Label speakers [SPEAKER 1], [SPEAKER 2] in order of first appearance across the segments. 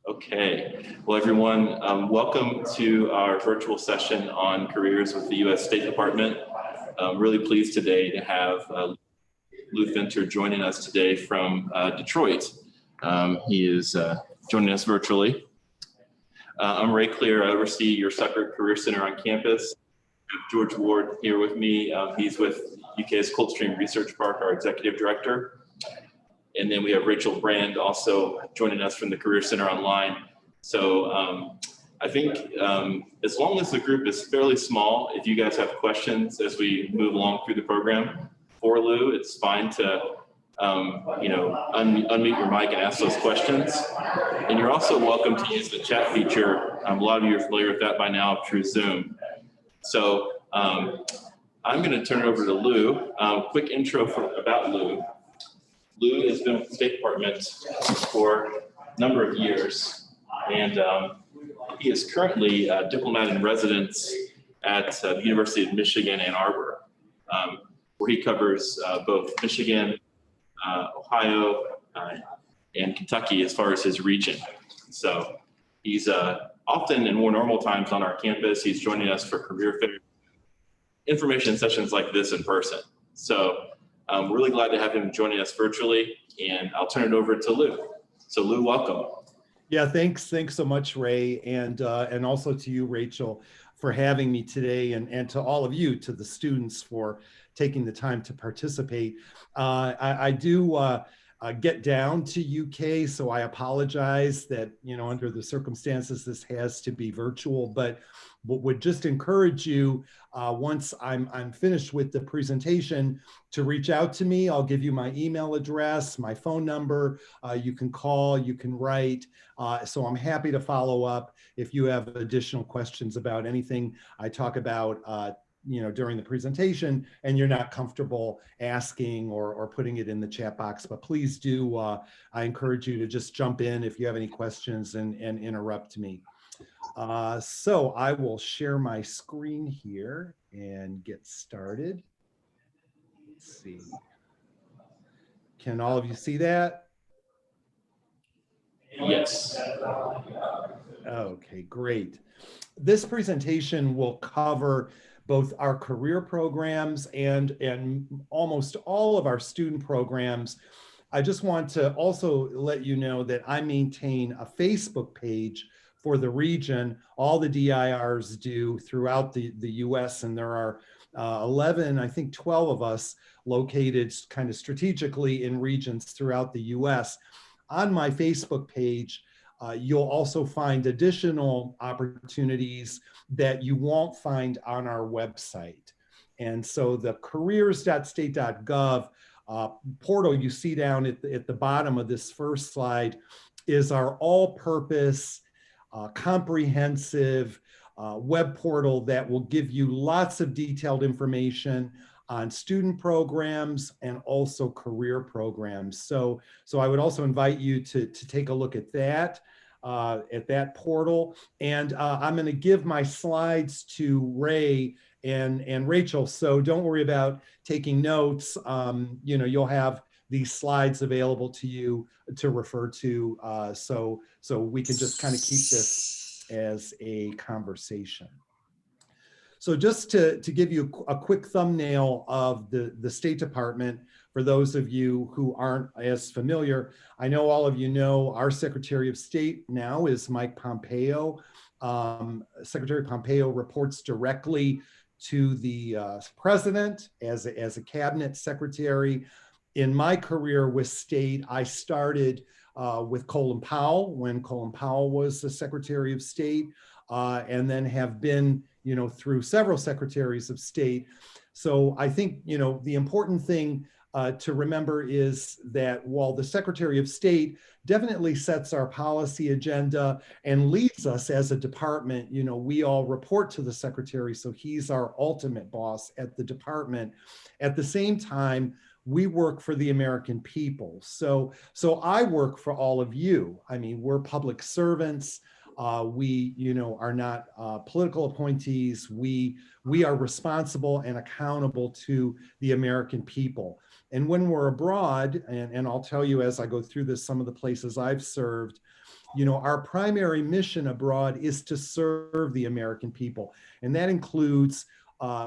[SPEAKER 1] Okay, well everyone, welcome to our virtual session on careers with the U.S. State Department. I'm really pleased today to have Lou Finter joining us today from Detroit. He is joining us virtually. I'm Ray Clear. I oversee your Sucker Career Center on campus. I have George Ward here with me. He's with UK's Coldstream Research Park, our executive director. And then we have Rachel Brand also joining us from the Career Center Online. So I think as long as the group is fairly small, if you guys have questions as we move along through the program for Lou, it's fine to unmute your mic and ask those questions. And you're also welcome to use the chat feature. A lot of you are familiar with that by now through Zoom. So I'm going to turn it over to Lou. Quick intro about Lou. Lou has been with the State Department for a number of years, and he is currently a diplomat in residence at the University of Michigan, Ann Arbor, where he covers both Michigan, Ohio, and Kentucky as far as his region. So he's often in more normal times on our campus. He's joining us for career fair information sessions like this in person. So we're really glad to have him joining us virtually, and I'll turn it over to Lou. So Lou, welcome.
[SPEAKER 2] Yeah, thanks so much, Ray, and also to you, Rachel, for having me today, and to all of you, to the students, for taking the time to participate. I do get down to UK, so I apologize that, under the circumstances, this has to be virtual, but would just encourage you, once I'm finished with the presentation, to reach out to me. I'll give you my email address, my phone number. You can call, you can write. So I'm happy to follow up if you have additional questions about anything I talk about during the presentation and you're not comfortable asking or putting it in the chat box. But please do, I encourage you to just jump in if you have any questions and interrupt me. So I will share my screen here and get started. Let's see. Can all of you see that?
[SPEAKER 1] Yes.
[SPEAKER 2] Okay, great. This presentation will cover both our career programs and almost all of our student programs. I just want to also let you know that I maintain a Facebook page for the region. All the DIRs do throughout the US, and there are 11, I think 12 of us located kind of strategically in regions throughout the US. On my Facebook page, you'll also find additional opportunities that you won't find on our website. And so the careers.state.gov portal you see down at the bottom of this first slide is our all-purpose, comprehensive web portal that will give you lots of detailed information on student programs and also career programs. So I would also invite you to take a look at that portal. And I'm going to give my slides to Ray and Rachel. So don't worry about taking notes. You'll have these slides available to you to refer to. So we can just kind of keep this as a conversation. So just to give you a quick thumbnail of the State Department, for those of you who aren't as familiar, I know all of you know our Secretary of State now is Mike Pompeo. Secretary Pompeo reports directly to the President as a cabinet secretary. In my career with State, I started with Colin Powell when Colin Powell was the Secretary of State, and then have been through several secretaries of state. So I think, the important thing to remember is that while the Secretary of State definitely sets our policy agenda and leads us as a department, we all report to the Secretary, so he's our ultimate boss at the department. At the same time, we work for the American people. So I work for all of you. I mean, we're public servants. We, are not political appointees. We are responsible and accountable to the American people. And when we're abroad, and I'll tell you as I go through this, some of the places I've served, our primary mission abroad is to serve the American people. And that includes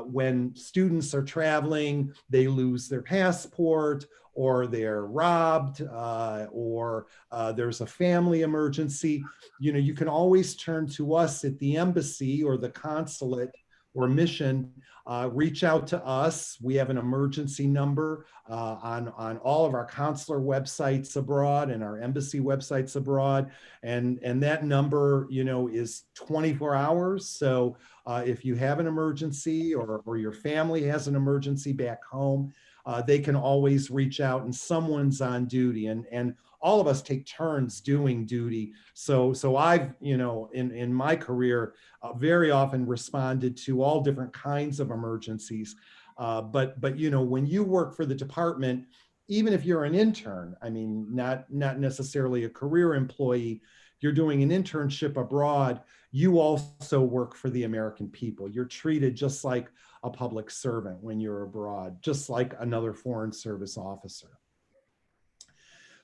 [SPEAKER 2] when students are traveling, they lose their passport, or they're robbed, or there's a family emergency. You can always turn to us at the embassy or the consulate or mission. Reach out to us. We have an emergency number on all of our consular websites abroad and our embassy websites abroad. And that number, is 24 hours. So if you have an emergency, or your family has an emergency back home, they can always reach out, and someone's on duty. And all of us take turns doing duty. So I've, in my career, very often responded to all different kinds of emergencies. But when you work for the department, even if you're an intern, I mean, not necessarily a career employee, you're doing an internship abroad, you also work for the American people. You're treated just like a public servant when you're abroad, just like another Foreign Service officer.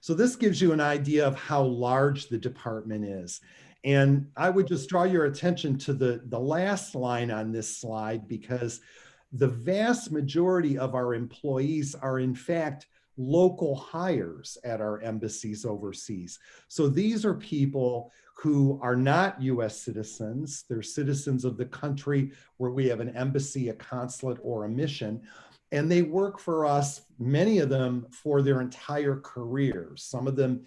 [SPEAKER 2] So this gives you an idea of how large the department is. And I would just draw your attention to the last line on this slide, because the vast majority of our employees are in fact local hires at our embassies overseas. So these are people who are not US citizens. They're citizens of the country where we have an embassy, a consulate, or a mission. And they work for us, many of them, for their entire careers. Some of them,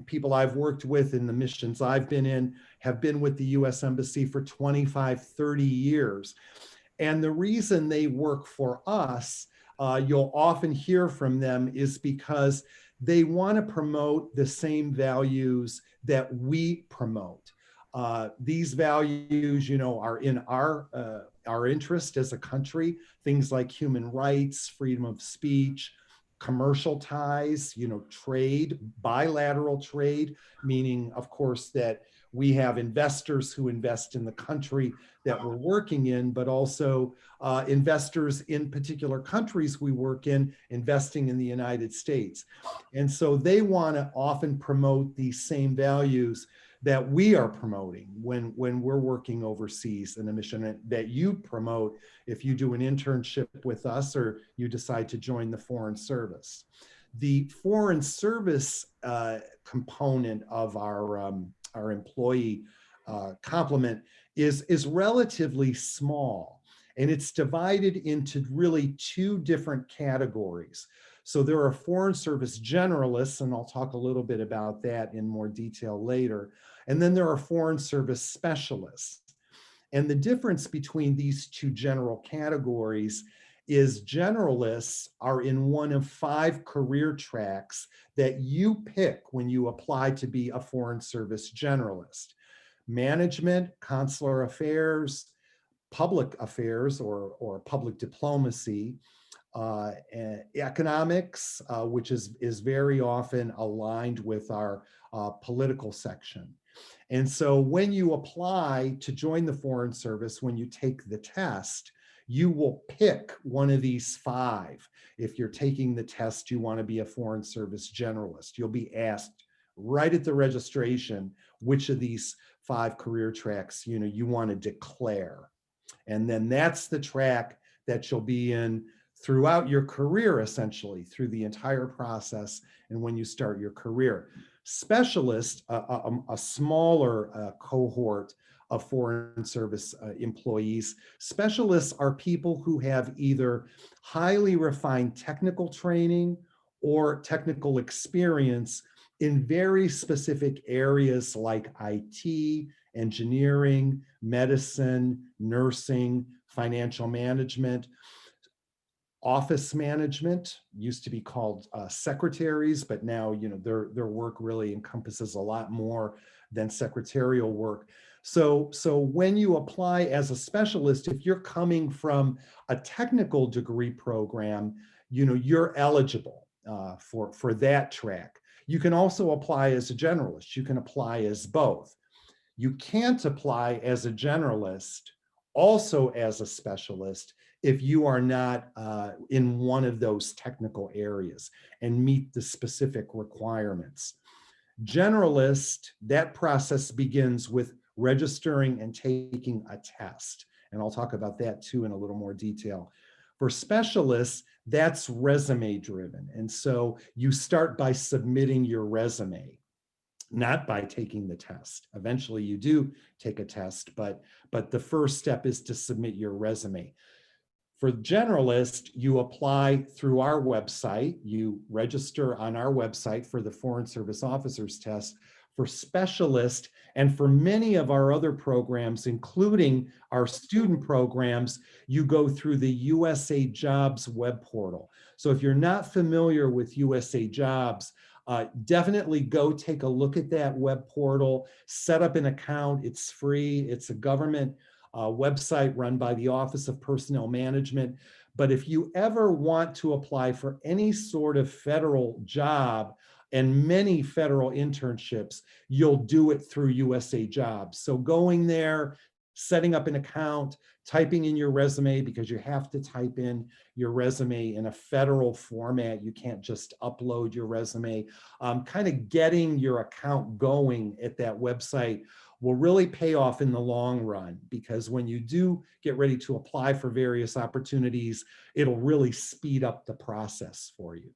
[SPEAKER 2] people I've worked with in the missions I've been in, have been with the US Embassy for 25, 30 years. And the reason they work for us, you'll often hear from them, is because they want to promote the same values that we promote. These values, are in our interest as a country. Things like human rights, freedom of speech, commercial ties, trade, bilateral trade, meaning, of course, that we have investors who invest in the country that we're working in, but also investors in particular countries we work in investing in the United States. And so they want to often promote these same values that we are promoting when we're working overseas in a mission that you promote if you do an internship with us or you decide to join the Foreign Service. The Foreign Service component of our employee complement is relatively small, and it's divided into really two different categories. So there are Foreign Service generalists, and I'll talk a little bit about that in more detail later. And then there are Foreign Service specialists. And the difference between these two general categories is generalists are in one of 5 career tracks that you pick when you apply to be a Foreign Service generalist: management, consular affairs, public affairs or public diplomacy, economics, which is very often aligned with our political section. And so when you apply to join the Foreign Service, when you take the test, you will pick one of these 5. If you're taking the test, you want to be a Foreign Service generalist. You'll be asked right at the registration which of these 5 career tracks you want to declare. And then that's the track that you'll be in throughout your career, essentially, through the entire process and when you start your career. Specialists, a smaller cohort of Foreign Service employees. Specialists are people who have either highly refined technical training or technical experience in very specific areas like IT, engineering, medicine, nursing, financial management. Office management used to be called secretaries, but now their work really encompasses a lot more than secretarial work. So when you apply as a specialist, if you're coming from a technical degree program, you're eligible for that track. You can also apply as a generalist. You can apply as both. You can't apply as a generalist, also as a specialist, if you are not in one of those technical areas and meet the specific requirements. Generalist, that process begins with registering and taking a test. And I'll talk about that too in a little more detail. For specialists, that's resume driven. And so you start by submitting your resume, not by taking the test. Eventually you do take a test, but the first step is to submit your resume. For generalist, you apply through our website. You register on our website for the Foreign Service Officers Test. For specialist, and for many of our other programs, including our student programs, you go through the USA Jobs web portal. So if you're not familiar with USA Jobs, definitely go take a look at that web portal, set up an account. It's free. It's a government website run by the Office of Personnel Management. But if you ever want to apply for any sort of federal job and many federal internships, you'll do it through USA Jobs. So going there, setting up an account, typing in your resume, because you have to type in your resume in a federal format. You can't just upload your resume. Kind of getting your account going at that website will really pay off in the long run, because when you do get ready to apply for various opportunities, it'll really speed up the process for you.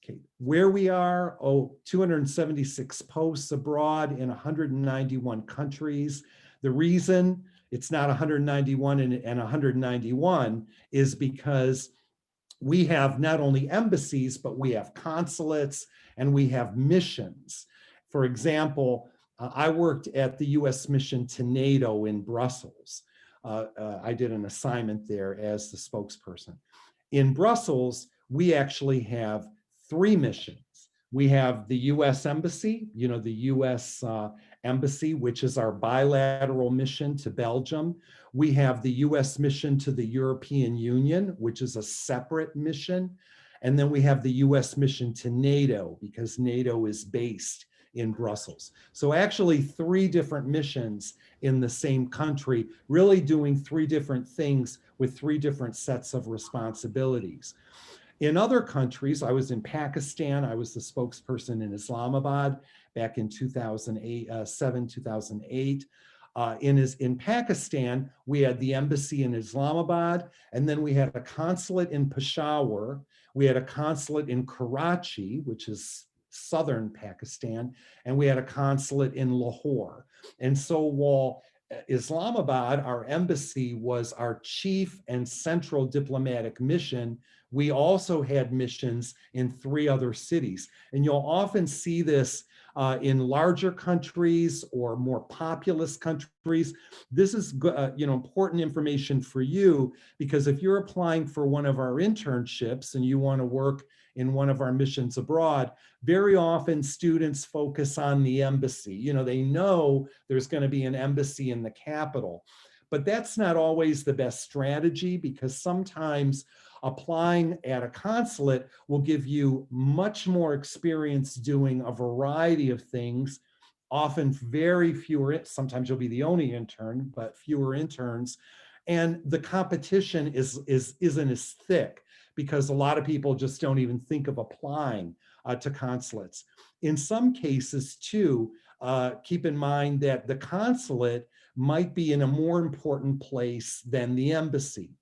[SPEAKER 2] Okay, where we are, 276 posts abroad in 191 countries. The reason it's not 191 and 191 is because we have not only embassies, but we have consulates and we have missions. For example, I worked at the US mission to NATO in Brussels. I did an assignment there as the spokesperson. In Brussels, we actually have 3 missions. We have the US Embassy, the US Embassy, which is our bilateral mission to Belgium. We have the US mission to the European Union, which is a separate mission. And then we have the US mission to NATO, because NATO is based in Brussels. So actually 3 different missions in the same country, really doing 3 different things with 3 different sets of responsibilities. In other countries, I was in Pakistan. I was the spokesperson in Islamabad back in 2007, 2008. In Pakistan, we had the embassy in Islamabad, and then we had a consulate in Peshawar. We had a consulate in Karachi, which is southern Pakistan, and we had a consulate in Lahore. And so while Islamabad, our embassy, was our chief and central diplomatic mission, we also had missions in 3 other cities. And you'll often see this in larger countries or more populous countries. This is important information for you, because if you're applying for one of our internships and you want to work in one of our missions abroad, very often students focus on the embassy. They know there's going to be an embassy in the capital, but that's not always the best strategy, because sometimes applying at a consulate will give you much more experience doing a variety of things, often very fewer, sometimes you'll be the only intern, but fewer interns. And the competition isn't as thick, because a lot of people just don't even think of applying to consulates. In some cases too, keep in mind that the consulate might be in a more important place than the embassy,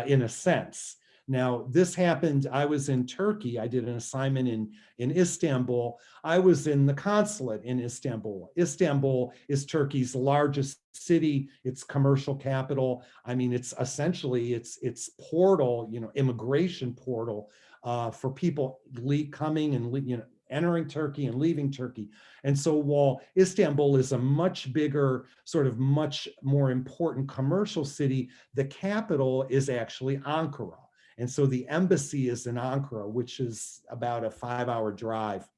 [SPEAKER 2] in a sense. Now, this happened, I was in Turkey. I did an assignment in Istanbul. I was in the consulate in Istanbul. Istanbul is Turkey's largest city, its commercial capital. I mean, it's essentially its portal, immigration portal for people coming and entering Turkey and leaving Turkey. And so while Istanbul is a much bigger, much more important commercial city, the capital is actually Ankara. And so the embassy is in Ankara, which is about a 5-hour drive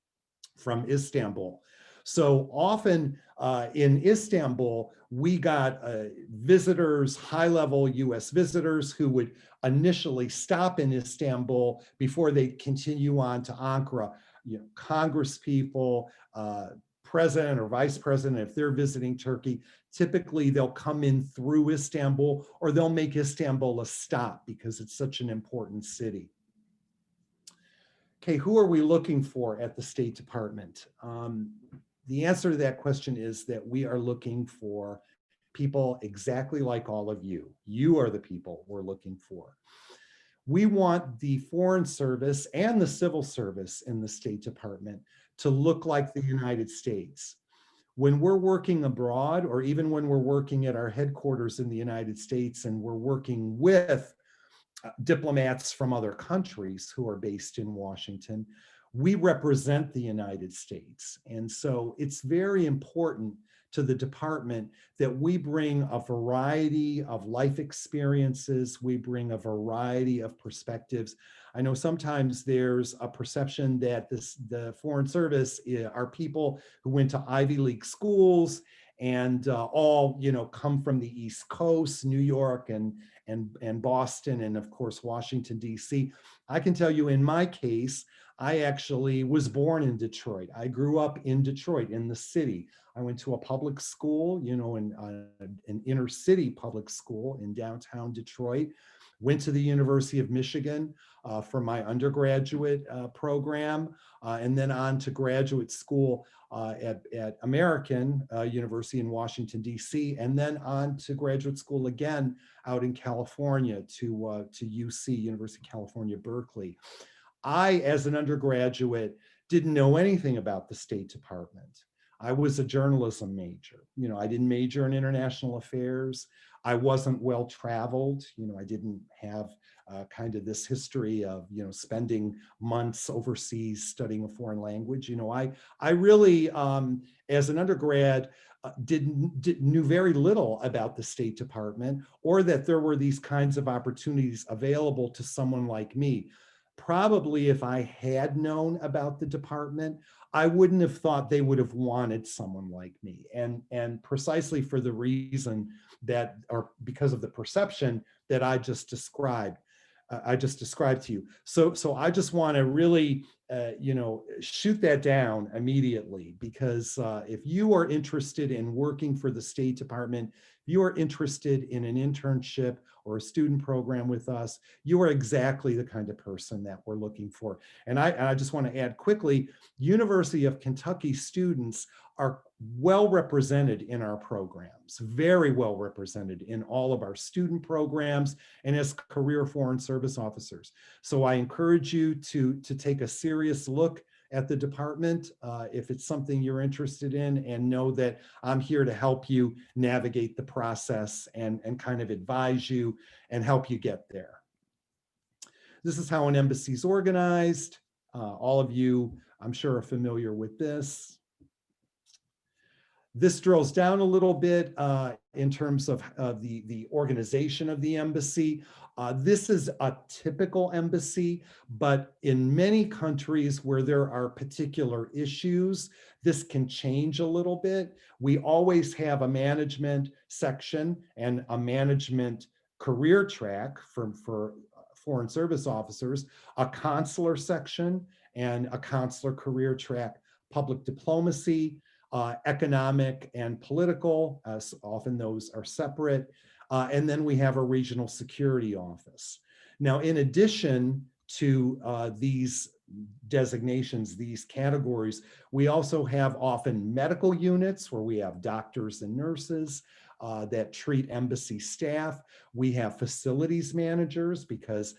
[SPEAKER 2] from Istanbul. So often in Istanbul, we got visitors, high-level US visitors, who would initially stop in Istanbul before they continue on to Ankara. Congress people, president or vice president, if they're visiting Turkey, typically they'll come in through Istanbul, or they'll make Istanbul a stop because it's such an important city. Okay, who are we looking for at the State Department? The answer to that question is that we are looking for people exactly like all of you. You are the people we're looking for. We want the Foreign Service and the Civil Service in the State Department to look like the United States. When we're working abroad, or even when we're working at our headquarters in the United States and we're working with diplomats from other countries who are based in Washington, we represent the United States. And so it's very important to the department that we bring a variety of life experiences, we bring a variety of perspectives. I know sometimes there's a perception that the Foreign Service are people who went to Ivy League schools and all, come from the East Coast, New York and Boston, and of course, Washington, D.C. I can tell you in my case, I actually was born in Detroit. I grew up in Detroit, in the city. I went to a public school, an inner city public school in downtown Detroit. Went to the University of Michigan for my undergraduate program, and then on to graduate school at American University in Washington, D.C., and then on to graduate school again out in California to UC, University of California, Berkeley. I, as an undergraduate, didn't know anything about the State Department. I was a journalism major. I didn't major in international affairs. I wasn't well traveled. I didn't have kind of this history of, spending months overseas studying a foreign language. I really, as an undergrad, knew very little about the State Department, or that there were these kinds of opportunities available to someone like me. Probably if I had known about the department, I wouldn't have thought they would have wanted someone like me. And precisely for the reason that, or because of the perception that I just described to you. So I just want to really, shoot that down immediately, because if you are interested in working for the State Department, if you are interested in an internship or a student program with us, you are exactly the kind of person that we're looking for. And I just want to add quickly, University of Kentucky students are well represented in our programs, very well represented in all of our student programs and as career Foreign Service officers. So I encourage you to take a serious look at the department if it's something you're interested in, and know that I'm here to help you navigate the process and kind of advise you and help you get there. This is how an embassy is organized. All of you, I'm sure, are familiar with this. This drills down a little bit in terms of the organization of the embassy. This is a typical embassy, but in many countries where there are particular issues, this can change a little bit. We always have a management section and a management career track for Foreign Service officers, a consular section and a consular career track, public diplomacy, economic and political, often those are separate. And then we have a regional security office. Now, in addition to these designations, these categories, we also have often medical units where we have doctors and nurses that treat embassy staff. We have facilities managers because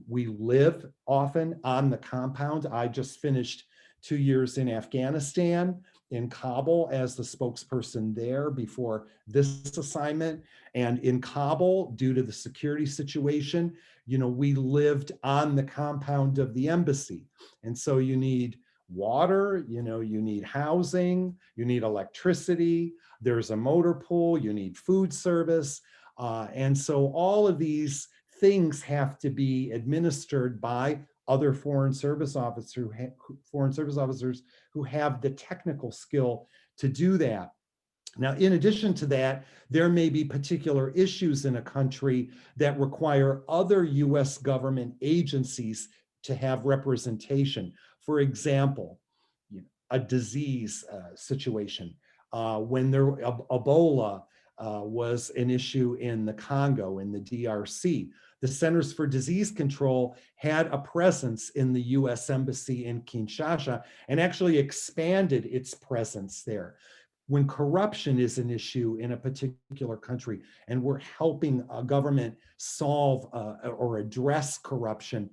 [SPEAKER 2] we live often on the compound. I just finished 2 years in Afghanistan, in Kabul, as the spokesperson there before this assignment. And in Kabul, due to the security situation, we lived on the compound of the embassy. And so you need water, you need housing, you need electricity, there's a motor pool, you need food service. And so all of these things have to be administered by other Foreign Service officers who have the technical skill to do that. Now, in addition to that, there may be particular issues in a country that require other US government agencies to have representation. For example, a disease situation. When Ebola was an issue in the Congo, in the DRC, the Centers for Disease Control had a presence in the US Embassy in Kinshasa and actually expanded its presence there. When corruption is an issue in a particular country and we're helping a government solve or address corruption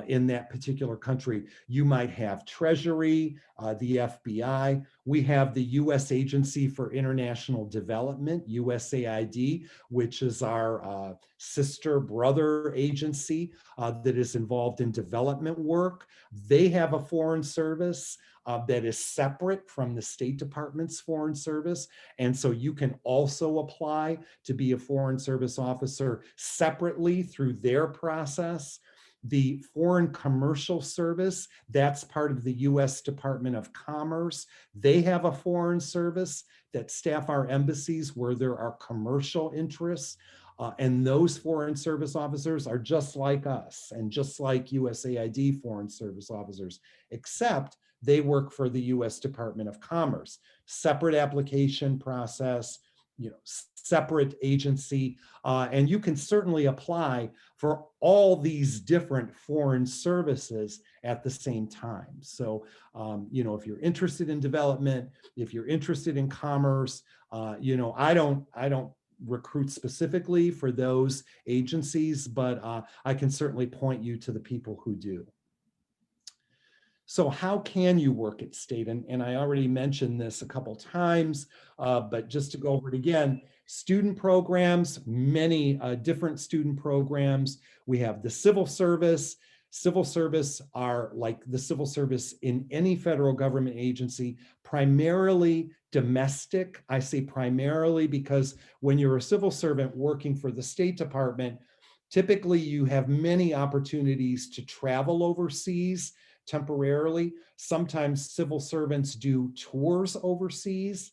[SPEAKER 2] in that particular country, you might have Treasury, the FBI. We have the U.S. Agency for International Development, USAID, which is our sister brother agency that is involved in development work. They have a foreign service that is separate from the State Department's foreign service. And so you can also apply to be a foreign service officer separately through their process. The Foreign Commercial Service, that's part of the US Department of Commerce. They have a foreign service that staff our embassies where there are commercial interests. And those foreign service officers are just like us and just like USAID foreign service officers, except they work for the US Department of Commerce. Separate application process, separate agency, and you can certainly apply for all these different foreign services at the same time. So, if you're interested in development, if you're interested in commerce, I don't recruit specifically for those agencies, but I can certainly point you to the people who do. So how can you work at state? And I already mentioned this a couple times, but just to go over it again, student programs, many different student programs. We have the civil service. Civil service are like the civil service in any federal government agency, primarily domestic. I say primarily because when you're a civil servant working for the State Department, typically you have many opportunities to travel overseas temporarily. Sometimes civil servants do tours overseas,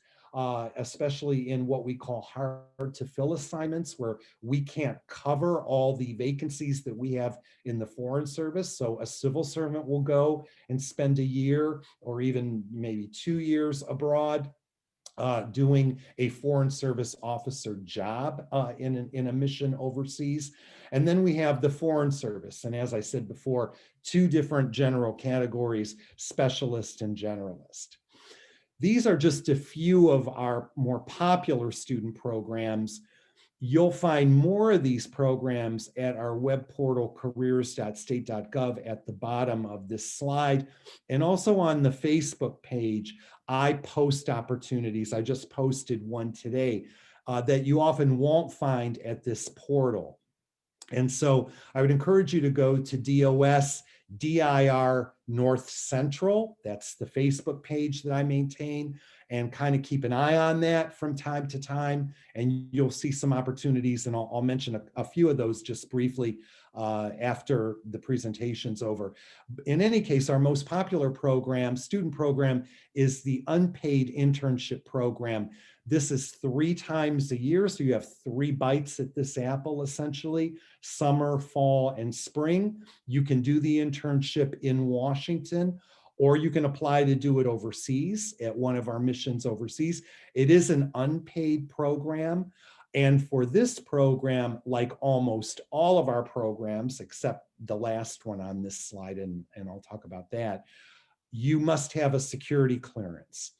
[SPEAKER 2] especially in what we call hard to fill assignments where we can't cover all the vacancies that we have in the foreign service. So a civil servant will go and spend a year or even maybe 2 years abroad doing a foreign service officer job in a mission overseas. And then we have the foreign service. And as I said before, 2 different general categories, specialist and generalist. These are just a few of our more popular student programs. You'll find more of these programs at our web portal, careers.state.gov, at the bottom of this slide. And also on the Facebook page, I post opportunities. I just posted one today that you often won't find at this portal. And so I would encourage you to go to DOS DIR North Central. That's the Facebook page that I maintain, and kind of keep an eye on that from time to time. And you'll see some opportunities, and I'll mention a few of those just briefly after the presentation's over. In any case, our most popular program, student program, is the Unpaid Internship program. This is 3 times a year, so you have 3 bites at this apple, essentially, summer, fall, and spring. You can do the internship in Washington, or you can apply to do it overseas at one of our missions overseas. It is an unpaid program. And for this program, like almost all of our programs, except the last one on this slide, and I'll talk about that, you must have a security clearance.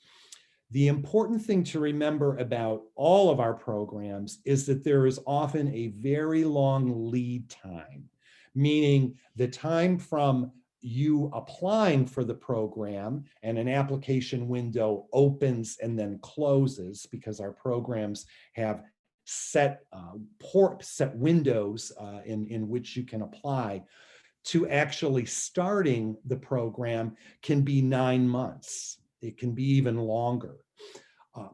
[SPEAKER 2] The important thing to remember about all of our programs is that there is often a very long lead time, meaning the time from you applying for the program and an application window opens and then closes, because our programs have set windows in which you can apply, to actually starting the program can be 9 months. It can be even longer.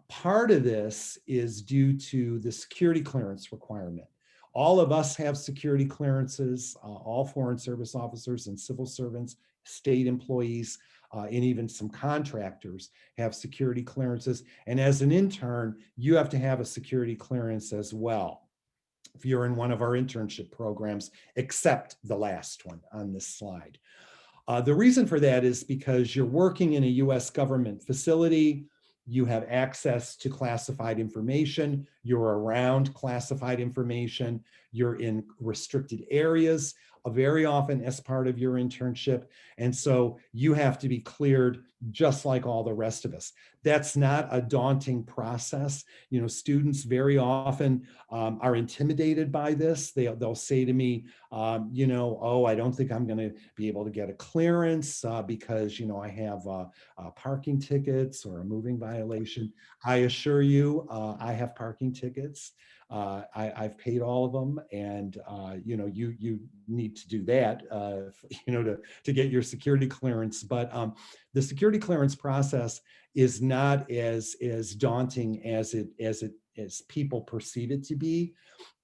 [SPEAKER 2] Part of this is due to the security clearance requirement. All of us have security clearances, all foreign service officers and civil servants, state employees, and even some contractors have security clearances. And as an intern, you have to have a security clearance as well if you're in one of our internship programs, except the last one on this slide. The reason for that is because you're working in a US government facility. you have access to classified information, you're around classified information, you're in restricted areas, very often as part of your internship. And so you have to be cleared just like all the rest of us. That's not a daunting process. You know, students very often are intimidated by this. They'll say to me, you know, oh, I don't think I'm going to be able to get a clearance because, you know, I have parking tickets or a moving violation. I assure you, I have parking tickets. I've paid all of them, and you know, you need to do that, you know, to get your security clearance. But the security clearance process is not as daunting as people perceive it to be.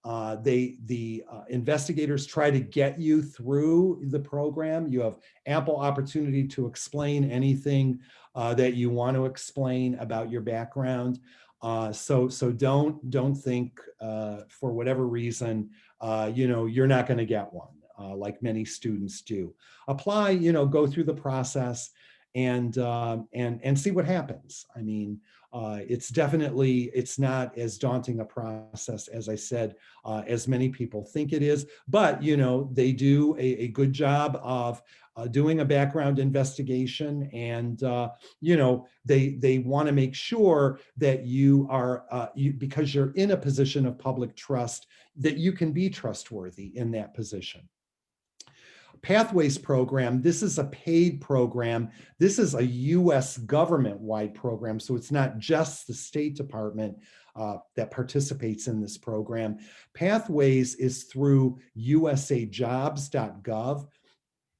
[SPEAKER 2] The investigators try to get you through the program. You have ample opportunity to explain anything that you want to explain about your background. So don't think for whatever reason, you know, you're not going to get one, like many students do. Apply, you know, go through the process and see what happens. I mean, it's not as daunting a process, as I said, as many people think it is, but, you know, they do a good job of doing a background investigation, and, you know, they want to make sure that you are, because you're in a position of public trust, that you can be trustworthy in that position. Pathways program, this is a paid program. This is a US government-wide program, so it's not just the State Department that participates in this program. Pathways is through usajobs.gov.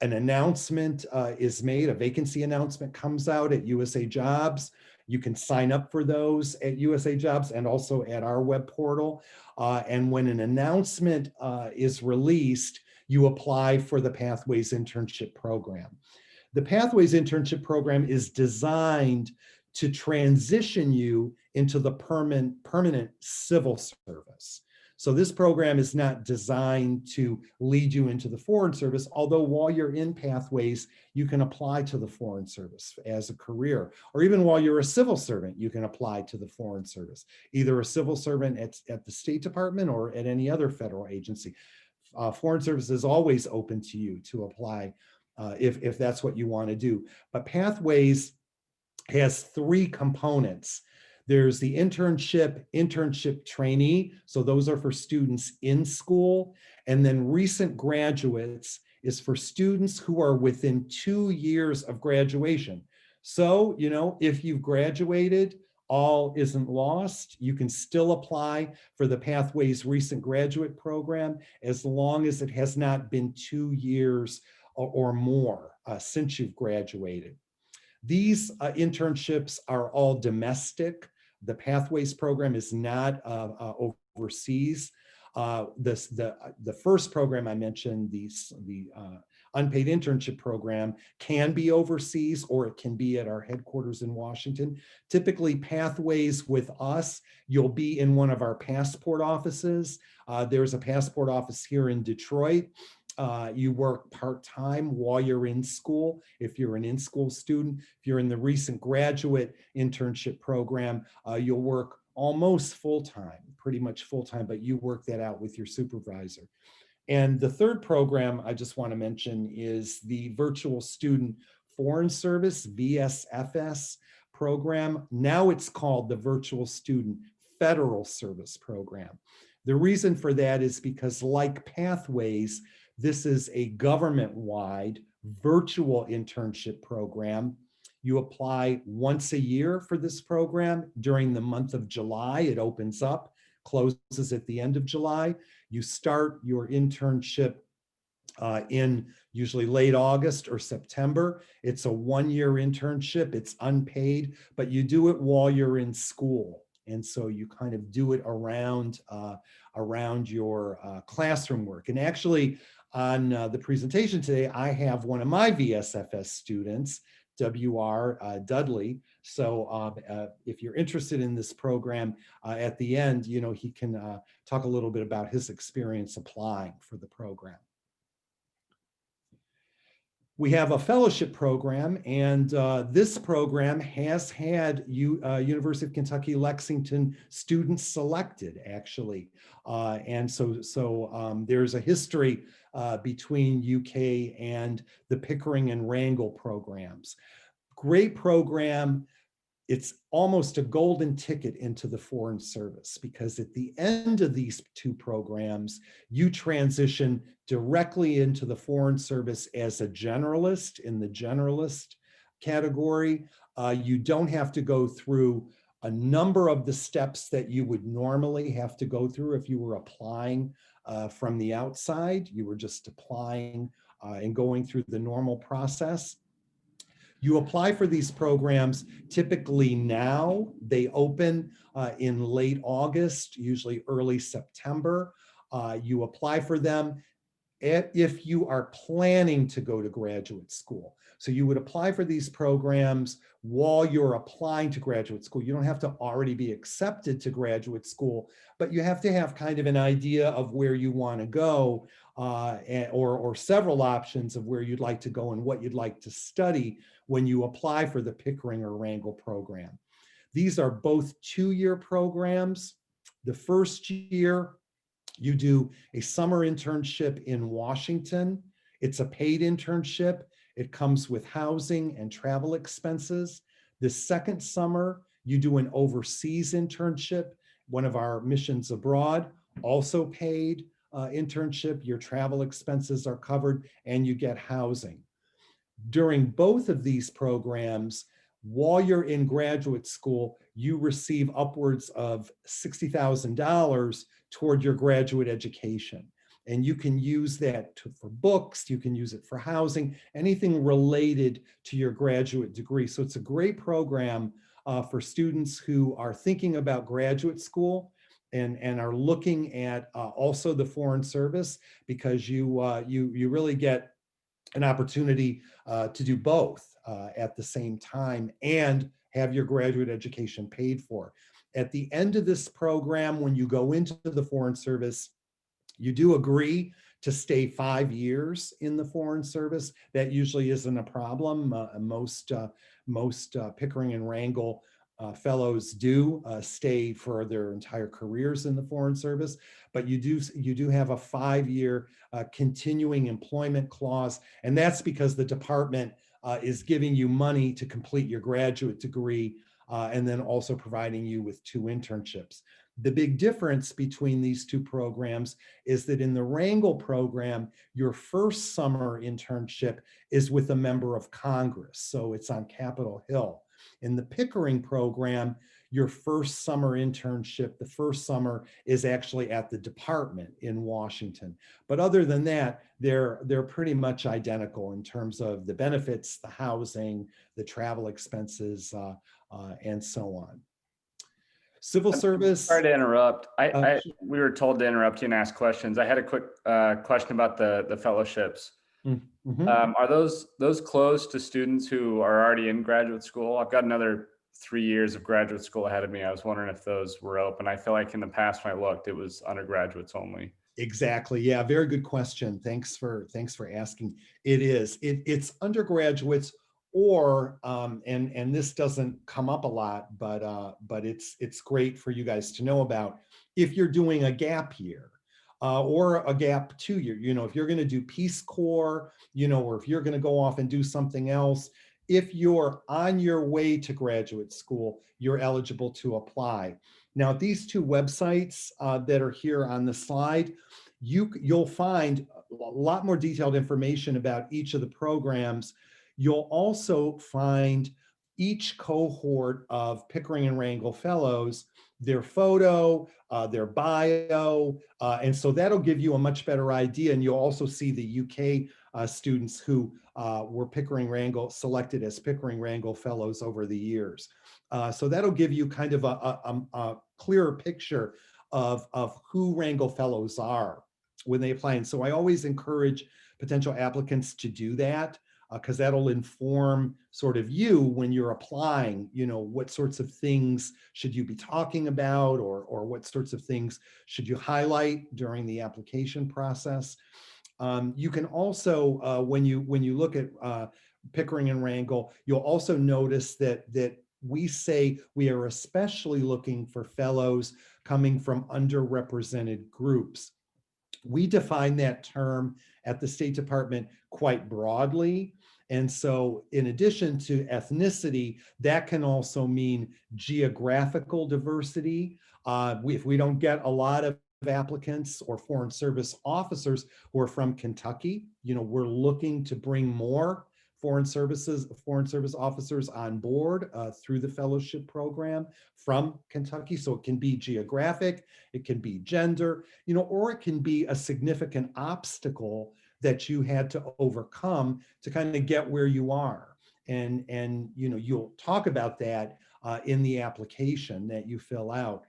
[SPEAKER 2] An announcement is made, a vacancy announcement comes out at USA Jobs. You can sign up for those at USA Jobs and also at our web portal. And when an announcement is released, you apply for the Pathways Internship Program. The Pathways Internship Program is designed to transition you into the permanent civil service. So this program is not designed to lead you into the Foreign Service, although while you're in Pathways, you can apply to the Foreign Service as a career, or even while you're a civil servant, you can apply to the Foreign Service, either a civil servant at the State Department or at any other federal agency. Foreign Service is always open to you to apply if that's what you want to do. But Pathways has three components. There's the internship trainee. So those are for students in school. And then recent graduates is for students who are within 2 years of graduation. So, you know, if you've graduated, all isn't lost. You can still apply for the Pathways Recent Graduate Program as long as it has not been 2 years or more since you've graduated. These internships are all domestic. The Pathways program is not overseas. The first program I mentioned, the Unpaid Internship Program, can be overseas, or it can be at our headquarters in Washington. Typically, Pathways with us, you'll be in one of our passport offices. There's a passport office here in Detroit. You work part-time while you're in school. If you're an in-school student, if you're in the recent graduate internship program, you'll work almost full-time, pretty much full-time, but you work that out with your supervisor. And the third program I just want to mention is the Virtual Student Foreign Service, Vsfs program. Now it's called the Virtual Student Federal Service Program. The reason for that is because, like Pathways, this is a government-wide virtual internship program. You apply once a year for this program during the month of July. It opens up, closes at the end of July. You start your internship in usually late August or September. It's a 1-year internship. It's unpaid, but you do it while you're in school. And so you kind of do it around your classroom work. And actually, on the presentation today, I have one of my VSFS students, WR Dudley. So if you're interested in this program, at the end, you know, he can talk a little bit about his experience applying for the program. We have a fellowship program, and this program has had University of Kentucky Lexington students selected, actually. And so there's a history between UK and the Pickering and Wrangle programs. Great program. It's almost a golden ticket into the Foreign Service, because at the end of these two programs, you transition directly into the Foreign Service as a generalist in the generalist category. You don't have to go through a number of the steps that you would normally have to go through if you were applying from the outside. You were just applying and going through the normal process. You apply for these programs typically now. They open in late August, usually early September. You apply for them if you are planning to go to graduate school. So you would apply for these programs while you're applying to graduate school. You don't have to already be accepted to graduate school, but you have to have kind of an idea of where you want to go, or several options of where you'd like to go and what you'd like to study when you apply for the Pickering or Wrangle program. These are both two-year programs. The first year, you do a summer internship in Washington. It's a paid internship. It comes with housing and travel expenses. The second summer, you do an overseas internship, one of our missions abroad, also paid internship. Your travel expenses are covered and you get housing. During both of these programs, while you're in graduate school, you receive upwards of $60,000 toward your graduate education. And you can use that for books, you can use it for housing, anything related to your graduate degree. So it's a great program for students who are thinking about graduate school and are looking at also the Foreign Service, because you really get an opportunity to do both at the same time and have your graduate education paid for. At the end of this program, when you go into the Foreign Service, you do agree to stay 5 years in the Foreign Service. That usually isn't a problem. Most Pickering and Wrangle fellows do stay for their entire careers in the Foreign Service, but you do have a 5-year continuing employment clause, and that's because the department is giving you money to complete your graduate degree and then also providing you with 2 internships. The big difference between these two programs is that in the Wrangle program, your first summer internship is with a member of Congress, so it's on Capitol Hill. In the Pickering program, your first summer internship, the first summer, is actually at the department in Washington. But other than that, they're pretty much identical in terms of the benefits, the housing, the travel expenses, and so on. Civil service.
[SPEAKER 3] Sorry to interrupt.
[SPEAKER 2] Sure.
[SPEAKER 3] We were told to interrupt you and ask questions. I had a quick question about the fellowships.
[SPEAKER 2] Mm-hmm.
[SPEAKER 3] Are those closed to students who are already in graduate school? I've got another 3 years of graduate school ahead of me. I was wondering if those were open. I feel like in the past when I looked, it was undergraduates only.
[SPEAKER 2] Exactly. Yeah, very good question. Thanks for asking. It is. It's undergraduates, or and this doesn't come up a lot, but it's great for you guys to know about if you're doing a gap year. Or a gap 2 year, if you're going to do Peace Corps, or if you're going to go off and do something else, if you're on your way to graduate school, you're eligible to apply. Now, these 2 websites that are here on the slide, you'll find a lot more detailed information about each of the programs. You'll also find each cohort of Pickering and Wrangle fellows, their photo, their bio, and so that'll give you a much better idea. And you'll also see the UK students who were selected as Pickering Wrangle fellows over the years. So that'll give you kind of a clearer picture of who Wrangle fellows are when they apply. And so I always encourage potential applicants to do that, because that'll inform sort of you when you're applying, what sorts of things should you be talking about, or what sorts of things should you highlight during the application process. You can also, when you look at Pickering and Wrangle, you'll also notice that we say we are especially looking for fellows coming from underrepresented groups. We define that term at the State Department quite broadly. And so in addition to ethnicity, that can also mean geographical diversity. If we don't get a lot of applicants or foreign service officers who are from Kentucky, we're looking to bring more foreign service officers on board through the fellowship program from Kentucky. So it can be geographic, it can be gender, or it can be a significant obstacle that you had to overcome to kind of get where you are. And you'll talk about that in the application that you fill out.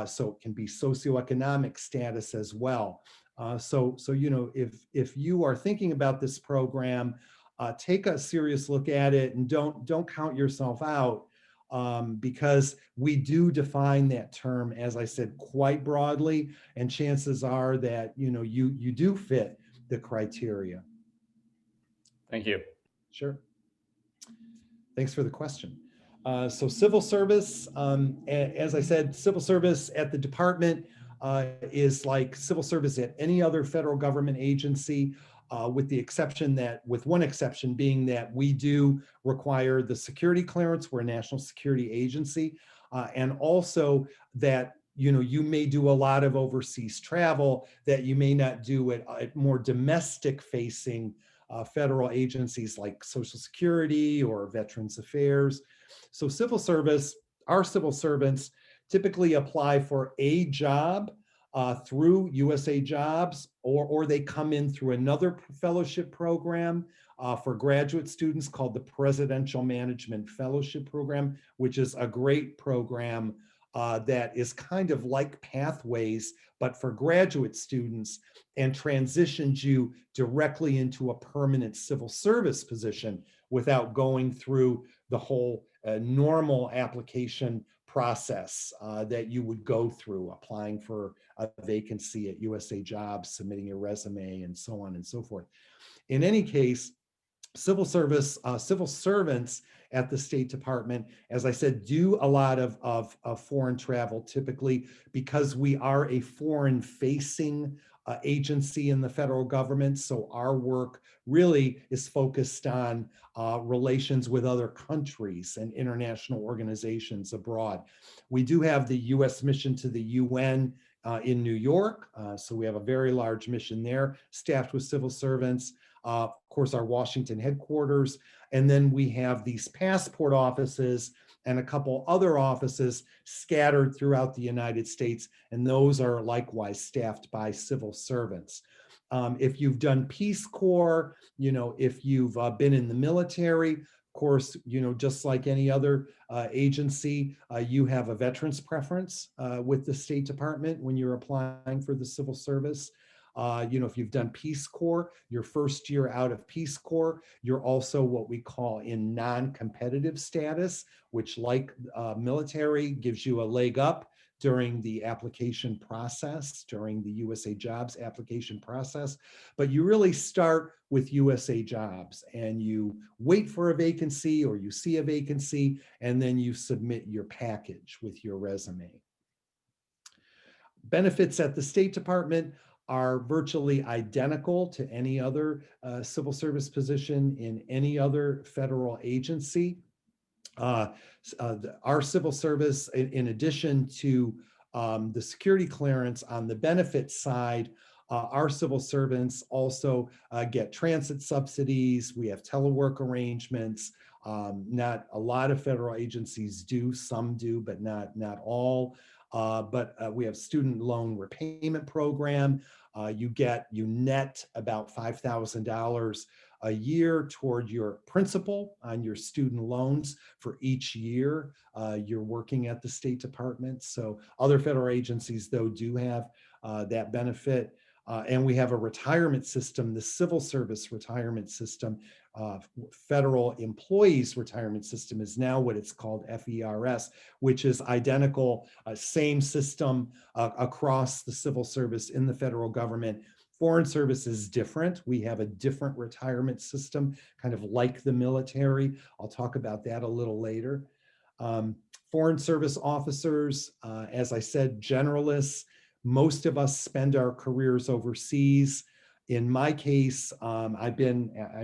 [SPEAKER 2] So it can be socioeconomic status as well. So if you are thinking about this program, take a serious look at it and don't count yourself out, because we do define that term, as I said, quite broadly, and chances are that you do fit the criteria.
[SPEAKER 3] Thank you.
[SPEAKER 2] Sure. Thanks for the question. So civil service, as I said, civil service at the department is like civil service at any other federal government agency, with one exception being that we do require the security clearance. We're a national security agency, and also that you may do a lot of overseas travel that you may not do at more domestic facing federal agencies like Social Security or Veterans Affairs. So civil service, our civil servants typically apply for a job through USA Jobs, or they come in through another fellowship program for graduate students called the Presidential Management Fellowship Program, which is a great program that is kind of like Pathways, but for graduate students, and transitions you directly into a permanent civil service position without going through the whole normal application process that you would go through, applying for a vacancy at USA Jobs, submitting your resume, and so on and so forth. In any case, civil servants at the State Department, as I said, do a lot of foreign travel, typically because we are a foreign-facing agency in the federal government. So our work really is focused on relations with other countries and international organizations abroad. We do have the U.S. mission to the UN in New York. So we have a very large mission there, staffed with civil servants. Of course, our Washington headquarters. And then we have these passport offices and a couple other offices scattered throughout the United States. And those are likewise staffed by civil servants. If you've done Peace Corps, if you've been in the military, of course, just like any other agency, you have a veterans preference with the State Department when you're applying for the civil service. If you've done Peace Corps, your first year out of Peace Corps, you're also what we call in non-competitive status, which, like military, gives you a leg up during the application process, during the USA Jobs application process. But you really start with USA Jobs and you wait for a vacancy, or you see a vacancy, and then you submit your package with your resume. Benefits at the State Department are virtually identical to any other civil service position in any other federal agency. Our civil service, in addition to the security clearance on the benefits side, our civil servants also get transit subsidies. We have telework arrangements. Not a lot of federal agencies do, some do, but not all. But we have student loan repayment program. You net about $5,000 a year toward your principal on your student loans for each year you're working at the State Department. So other federal agencies, though, do have that benefit. And we have a retirement system, the civil service retirement system. Federal employees retirement system is now what it's called, FERS, which is identical, same system across the civil service in the federal government Foreign service is different. We have a different retirement system, kind of like the military. I'll talk about that a little later. Foreign service officers, as I said, generalists. Most of us spend our careers overseas. In my case, I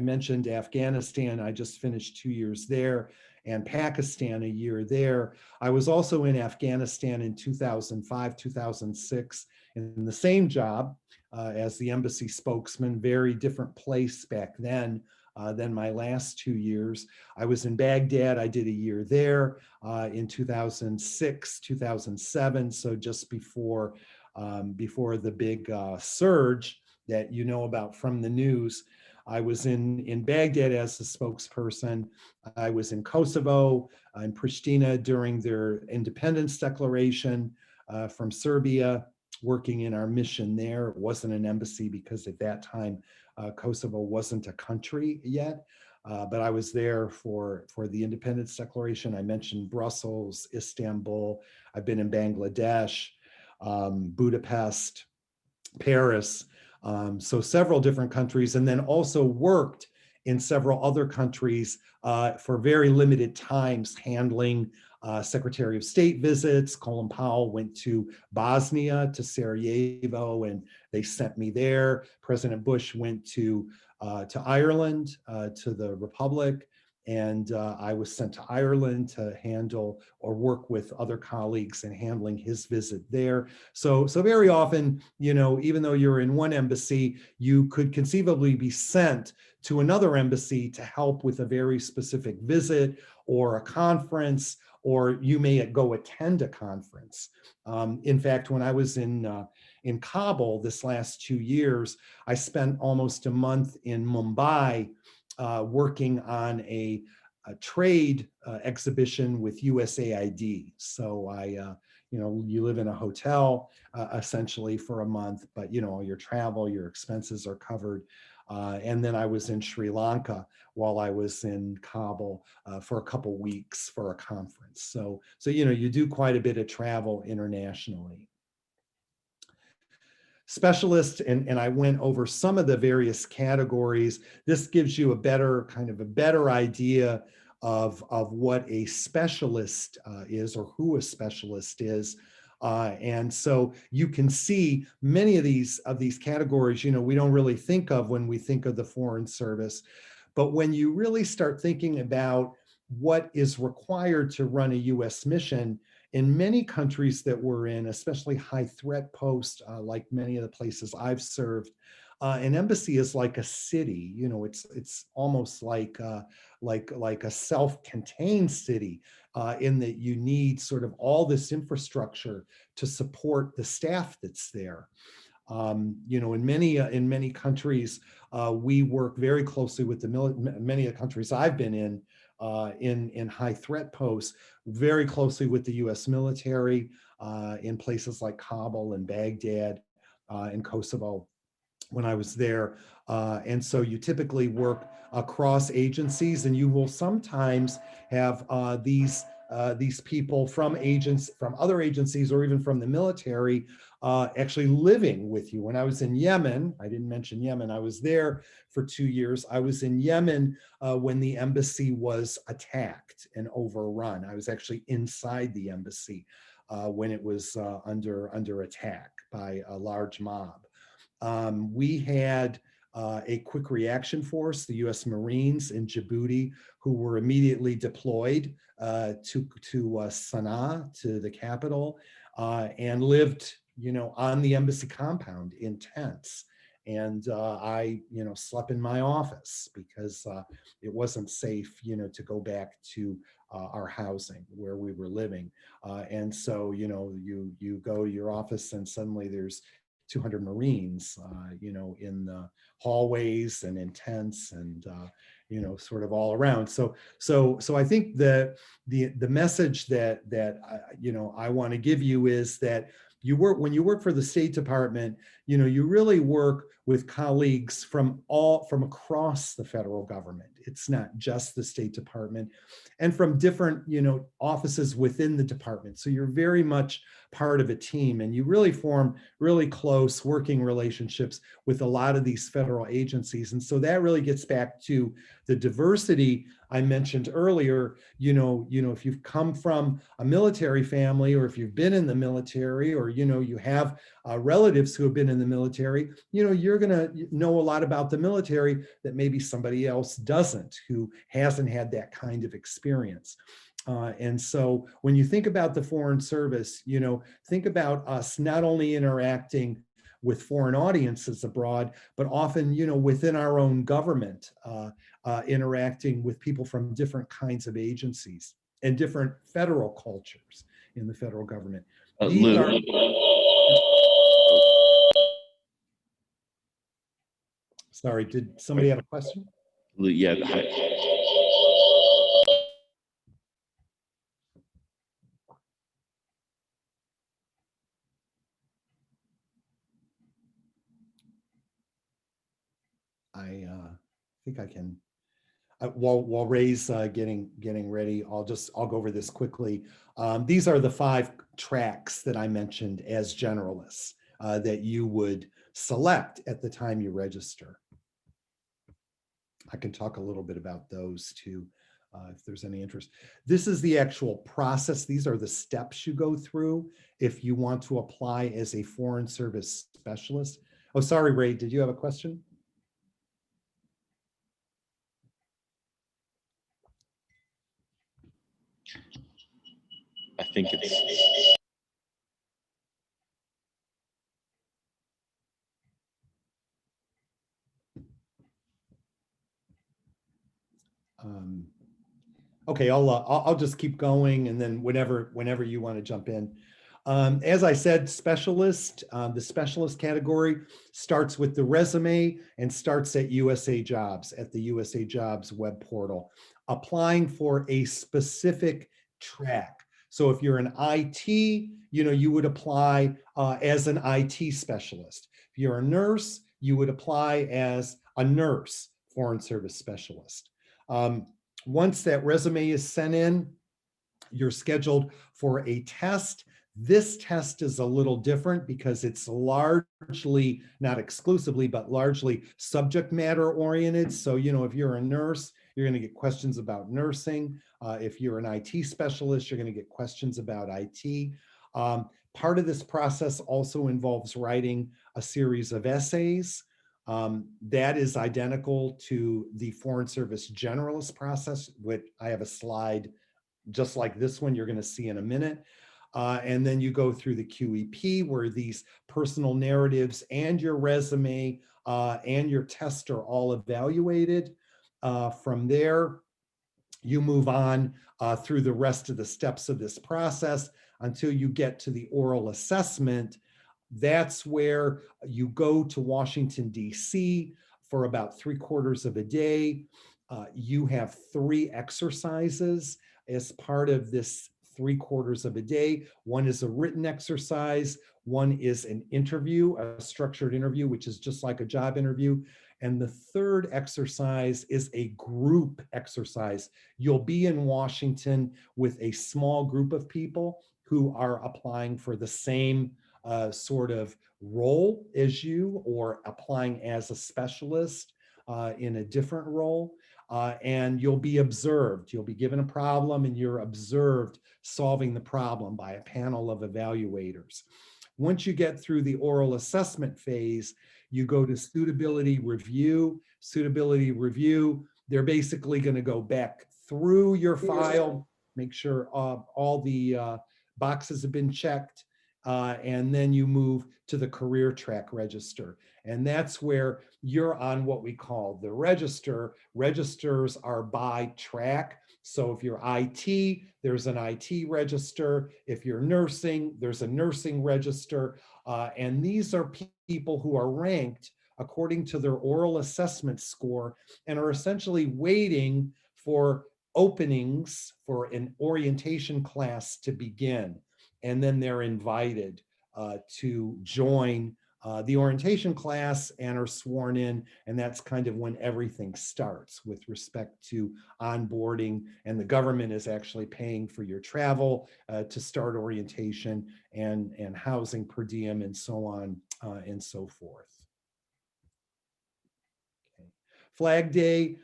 [SPEAKER 2] mentioned Afghanistan. I just finished 2 years there, and Pakistan a year there. I was also in Afghanistan in 2005, 2006, in the same job as the embassy spokesman, very different place back then than my last 2 years. I was in Baghdad. I did a year there in 2006, 2007, so just before the big surge that you know about from the news. I was in Baghdad as a spokesperson. I was in Kosovo, in Pristina during their independence declaration from Serbia, working in our mission there. It wasn't an embassy because at that time, Kosovo wasn't a country yet. But I was there for the independence declaration. I mentioned Brussels, Istanbul. I've been in Bangladesh, Budapest, Paris, so several different countries, and then also worked in several other countries for very limited times, handling Secretary of State visits. Colin Powell went to Bosnia, to Sarajevo, and they sent me there. President Bush went to Ireland, to the Republic, and I was sent to Ireland to handle or work with other colleagues in handling his visit there. So very often, you know, even though you're in one embassy, you could conceivably be sent to another embassy to help with a very specific visit or a conference, or you may go attend a conference. In fact, when I was in Kabul this last 2 years, I spent almost a month in Mumbai working on a trade exhibition with USAID. So you know, you live in a hotel essentially for a month, but you know, your travel, your expenses are covered. And then I was in Sri Lanka while I was in Kabul for a couple weeks for a conference. So you know, you do quite a bit of travel internationally. Specialist, and I went over some of the various categories. This gives you a better idea of what a specialist is, or who a specialist is. And so you can see many of these categories, you know, we don't really think of when we think of the Foreign Service. But when you really start thinking about what is required to run a US mission, in many countries that we're in, especially high threat posts, like many of the places I've served, an embassy is like a city. You know, it's almost like a self-contained city, in that you need sort of all this infrastructure to support the staff that's there. You know, in many countries, we work very closely with the military. Many of the countries I've been in high threat posts, very closely with the US military, in places like Kabul and Baghdad, and Kosovo when I was there. And so you typically work across agencies, and you will sometimes have these people from other agencies, or even from the military, actually living with you. When I was in Yemen, I didn't mention Yemen, I was there for 2 years. I was in Yemen when the embassy was attacked and overrun. I was actually inside the embassy when it was under attack by a large mob. We had a quick reaction force, the US Marines in Djibouti, who were immediately deployed to Sana'a, to the capital, and lived, you know, on the embassy compound in tents. And I, you know, slept in my office because it wasn't safe, you know, to go back to our housing where we were living. And so, you know, you go to your office and suddenly there's 200 Marines, you know, in the hallways and in tents, and you know, sort of all around. So I think the message that you know, I want to give you is that when you work for the State Department, you know, you really work with colleagues from across the federal government. It's not just the State Department, and from different, offices within the department. So you're very much part of a team, and you really form really close working relationships with a lot of these federal agencies. And so that really gets back to the diversity I mentioned earlier. If you've come from a military family, or if you've been in the military, or you have relatives who have been in the military, you're going to know a lot about the military that maybe somebody else doesn't, who hasn't had that kind of experience. And so when you think about the Foreign Service, think about us not only interacting with foreign audiences abroad, but often, within our own government, interacting with people from different kinds of agencies and different federal cultures in the federal government. These are, sorry, did somebody have a question?
[SPEAKER 1] Yeah.
[SPEAKER 2] I think I can. While Ray's getting ready, I'll go over this quickly. These are the 5 tracks that I mentioned as generalists that you would select at the time you register. I can talk a little bit about those too, if there's any interest. This is the actual process. These are the steps you go through if you want to apply as a Foreign Service specialist. Oh, sorry, Ray, did you have a question?
[SPEAKER 1] I think it's.
[SPEAKER 2] Okay, I'll just keep going, and then whenever you want to jump in. As I said, specialist, the specialist category starts with the resume and starts at USA Jobs, at the USA Jobs web portal, applying for a specific track. So if you're an IT, you would apply as an IT specialist. If you're a nurse, you would apply as a nurse Foreign Service specialist. Once that resume is sent in, you're scheduled for a test. This test is a little different because it's largely, not exclusively, but largely subject matter oriented. So, if you're a nurse, you're going to get questions about nursing. If you're an IT specialist, you're going to get questions about IT. Part of this process also involves writing a series of essays. That is identical to the Foreign Service Generalist process, which I have a slide just like this one you're going to see in a minute. And then you go through the QEP, where these personal narratives and your resume and your test are all evaluated. From there, you move on through the rest of the steps of this process until you get to the oral assessment. That's where you go to Washington, D.C. for about 3/4 of a day. You have 3 exercises as part of this 3/4 of a day. One is a written exercise. One is an interview, a structured interview, which is just like a job interview. And the third exercise is a group exercise. You'll be in Washington with a small group of people who are applying for the same sort of role as you, or applying as a specialist in a different role. And you'll be observed. You'll be given a problem and you're observed solving the problem by a panel of evaluators. Once you get through the oral assessment phase, you go to suitability review. Suitability review, they're basically going to go back through your file, make sure all the boxes have been checked, and then you move to the career track register. And that's where you're on what we call the register. Registers are by track. So if you're IT, there's an IT register. If you're nursing, there's a nursing register. And these are people who are ranked according to their oral assessment score and are essentially waiting for openings for an orientation class to begin. And then they're invited to join the orientation class and are sworn in, and that's kind of when everything starts with respect to onboarding, and the government is actually paying for your travel to start orientation and housing per diem and so on and so forth. Okay. Flag Day.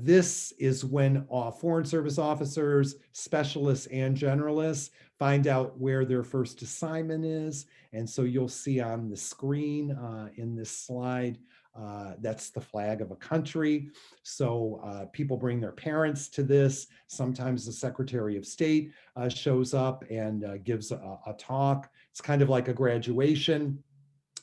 [SPEAKER 2] This is when Foreign Service officers, specialists, and generalists find out where their first assignment is. And so you'll see on the screen in this slide, that's the flag of a country. So people bring their parents to this. Sometimes the Secretary of State shows up and gives a talk. It's kind of like a graduation,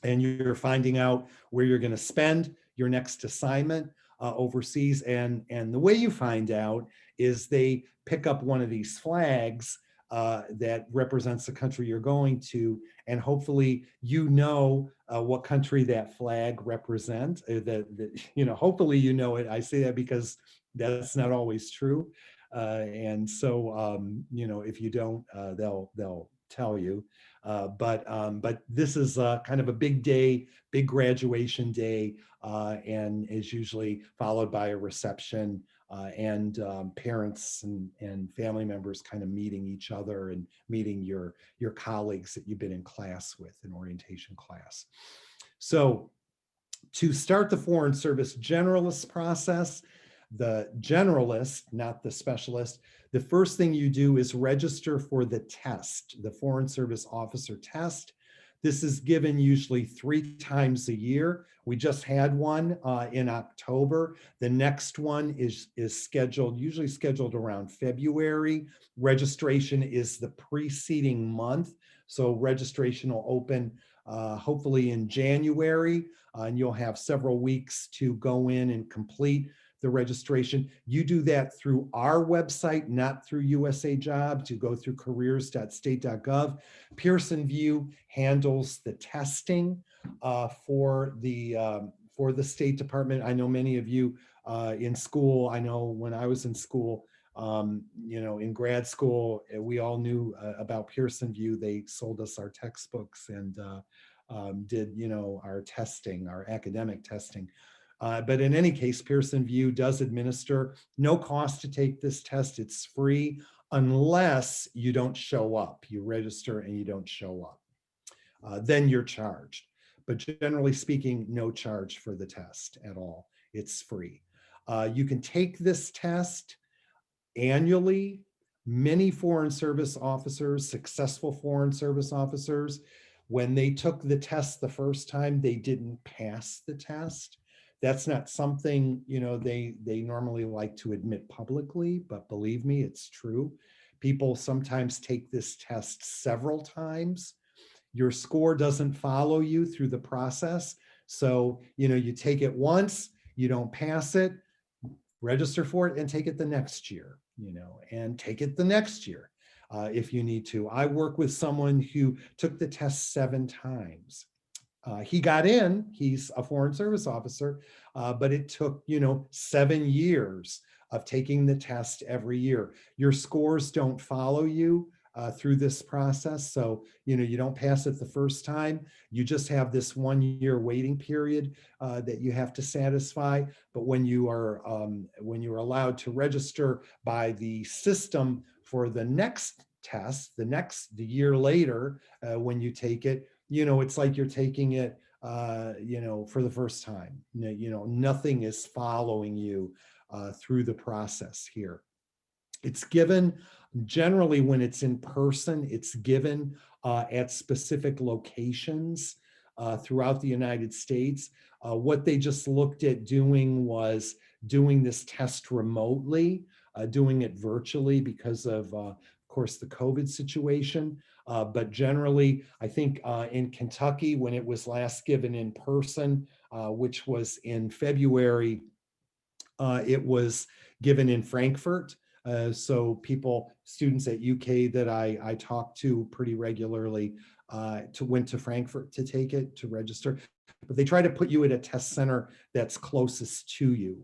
[SPEAKER 2] and you're finding out where you're going to spend your next assignment overseas. And the way you find out is they pick up one of these flags that represents the country you're going to, and hopefully you know what country that flag represents. Hopefully you know it. I say that because that's not always true, and so if you don't, they'll tell you. But this is kind of a big day, big graduation day, and is usually followed by a reception and parents and family members kind of meeting each other and meeting your colleagues that you've been in class with, in orientation class. So to start the Foreign Service Generalist process, the generalist, not the specialist, the first thing you do is register for the test, the Foreign Service Officer test. This is given usually 3 times a year. We just had one in October. The next one is scheduled, usually scheduled around February. Registration is the preceding month. So registration will open hopefully in January, and you'll have several weeks to go in and complete the registration. You do that through our website, not through USA Jobs. You go through careers.state.gov. Pearson VUE handles the testing for the State Department. I know many of you in school, I know when I was in school, in grad school, we all knew about Pearson VUE. They sold us our textbooks and did, our testing, our academic testing. But in any case, Pearson VUE does administer. No cost to take this test. It's free unless you don't show up. You register and you don't show up. Then you're charged. But generally speaking, no charge for the test at all. It's free. You can take this test annually. Many Foreign Service officers, successful Foreign Service officers, when they took the test the first time, they didn't pass the test. That's not something, they normally like to admit publicly, but believe me, it's true. People sometimes take this test several times. Your score doesn't follow you through the process. So, you take it once, you don't pass it, register for it and take it the next year, and take it the next year if you need to. I work with someone who took the test 7 times. He got in, he's a Foreign Service officer, but it took, 7 years of taking the test every year. Your scores don't follow you through this process. So, you don't pass it the first time. You just have this 1-year waiting period that you have to satisfy. But when you are allowed to register by the system for the next test, the year later, when you take it, it's like you're taking it, for the first time. Nothing is following you through the process here. It's given generally when it's in person, it's given at specific locations throughout the United States. What they just looked at doing was doing this test remotely, doing it virtually because of course, the COVID situation. But generally, I think in Kentucky, when it was last given in person, which was in February, it was given in Frankfurt. So students at UK that I talk to pretty regularly went to Frankfurt to take it, to register. But they try to put you at a test center that's closest to you.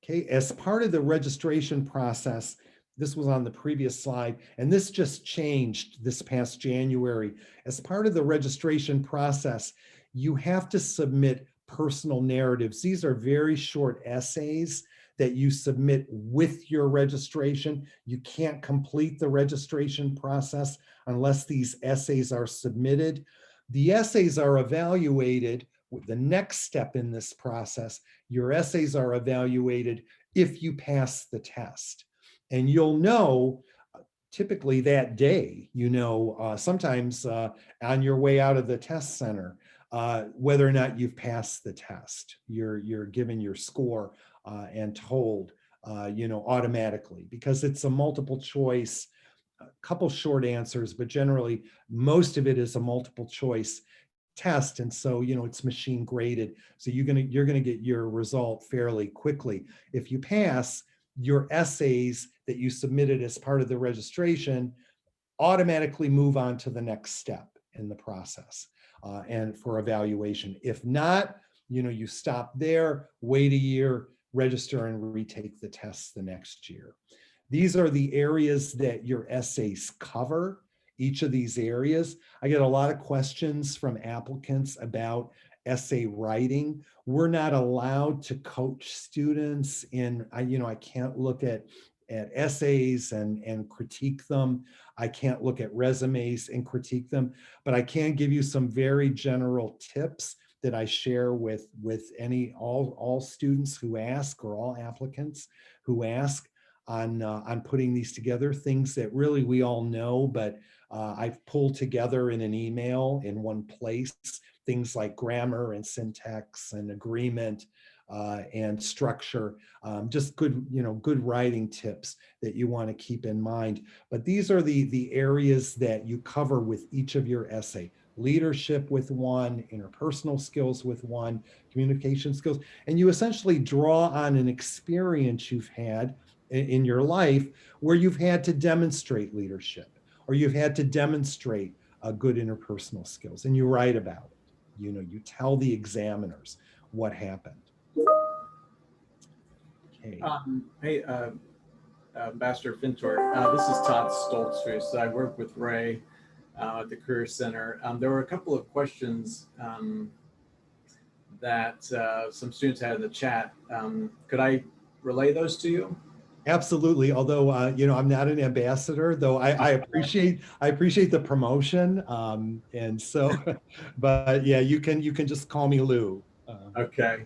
[SPEAKER 2] Okay, as part of the registration process, this was on the previous slide, and this just changed this past January. As part of the registration process, you have to submit personal narratives. These are very short essays that you submit with your registration. You can't complete the registration process unless these essays are submitted. The essays are evaluated with the next step in this process. Your essays are evaluated if you pass the test. And you'll know typically that day, sometimes on your way out of the test center, whether or not you've passed the test. You're given your score and told, automatically, because it's a multiple choice, a couple short answers, but generally most of it is a multiple choice test. And so, it's machine graded. So you're gonna get your result fairly quickly. If you pass, your essays that you submitted as part of the registration automatically move on to the next step in the process and for evaluation. If not, you stop there, wait a year, register and retake the tests the next year. These are the areas that your essays cover, each of these areas. I get a lot of questions from applicants about essay writing. We're not allowed to coach students in, I can't look at essays and critique them. I can't look at resumes and critique them, but I can give you some very general tips that I share with all students who ask, or all applicants who ask on putting these together, things that really we all know, but I've pulled together in an email in one place, things like grammar and syntax and agreement and structure, just good writing tips that you want to keep in mind. But these are the areas that you cover with each of your essay. Leadership with one, interpersonal skills with one, communication skills, and you essentially draw on an experience you've had in your life where you've had to demonstrate leadership, or you've had to demonstrate good interpersonal skills, and you write about it. You tell the examiners what happened. Okay.
[SPEAKER 4] Hey, Ambassador Fintor, this is Todd Stoltzfus. I work with Ray at the Career Center. There were a couple of questions that some students had in the chat. Could I relay those to you?
[SPEAKER 2] Absolutely. Although, I'm not an ambassador, though I appreciate the promotion. And so, but yeah, you can just call me Lou.
[SPEAKER 4] Okay.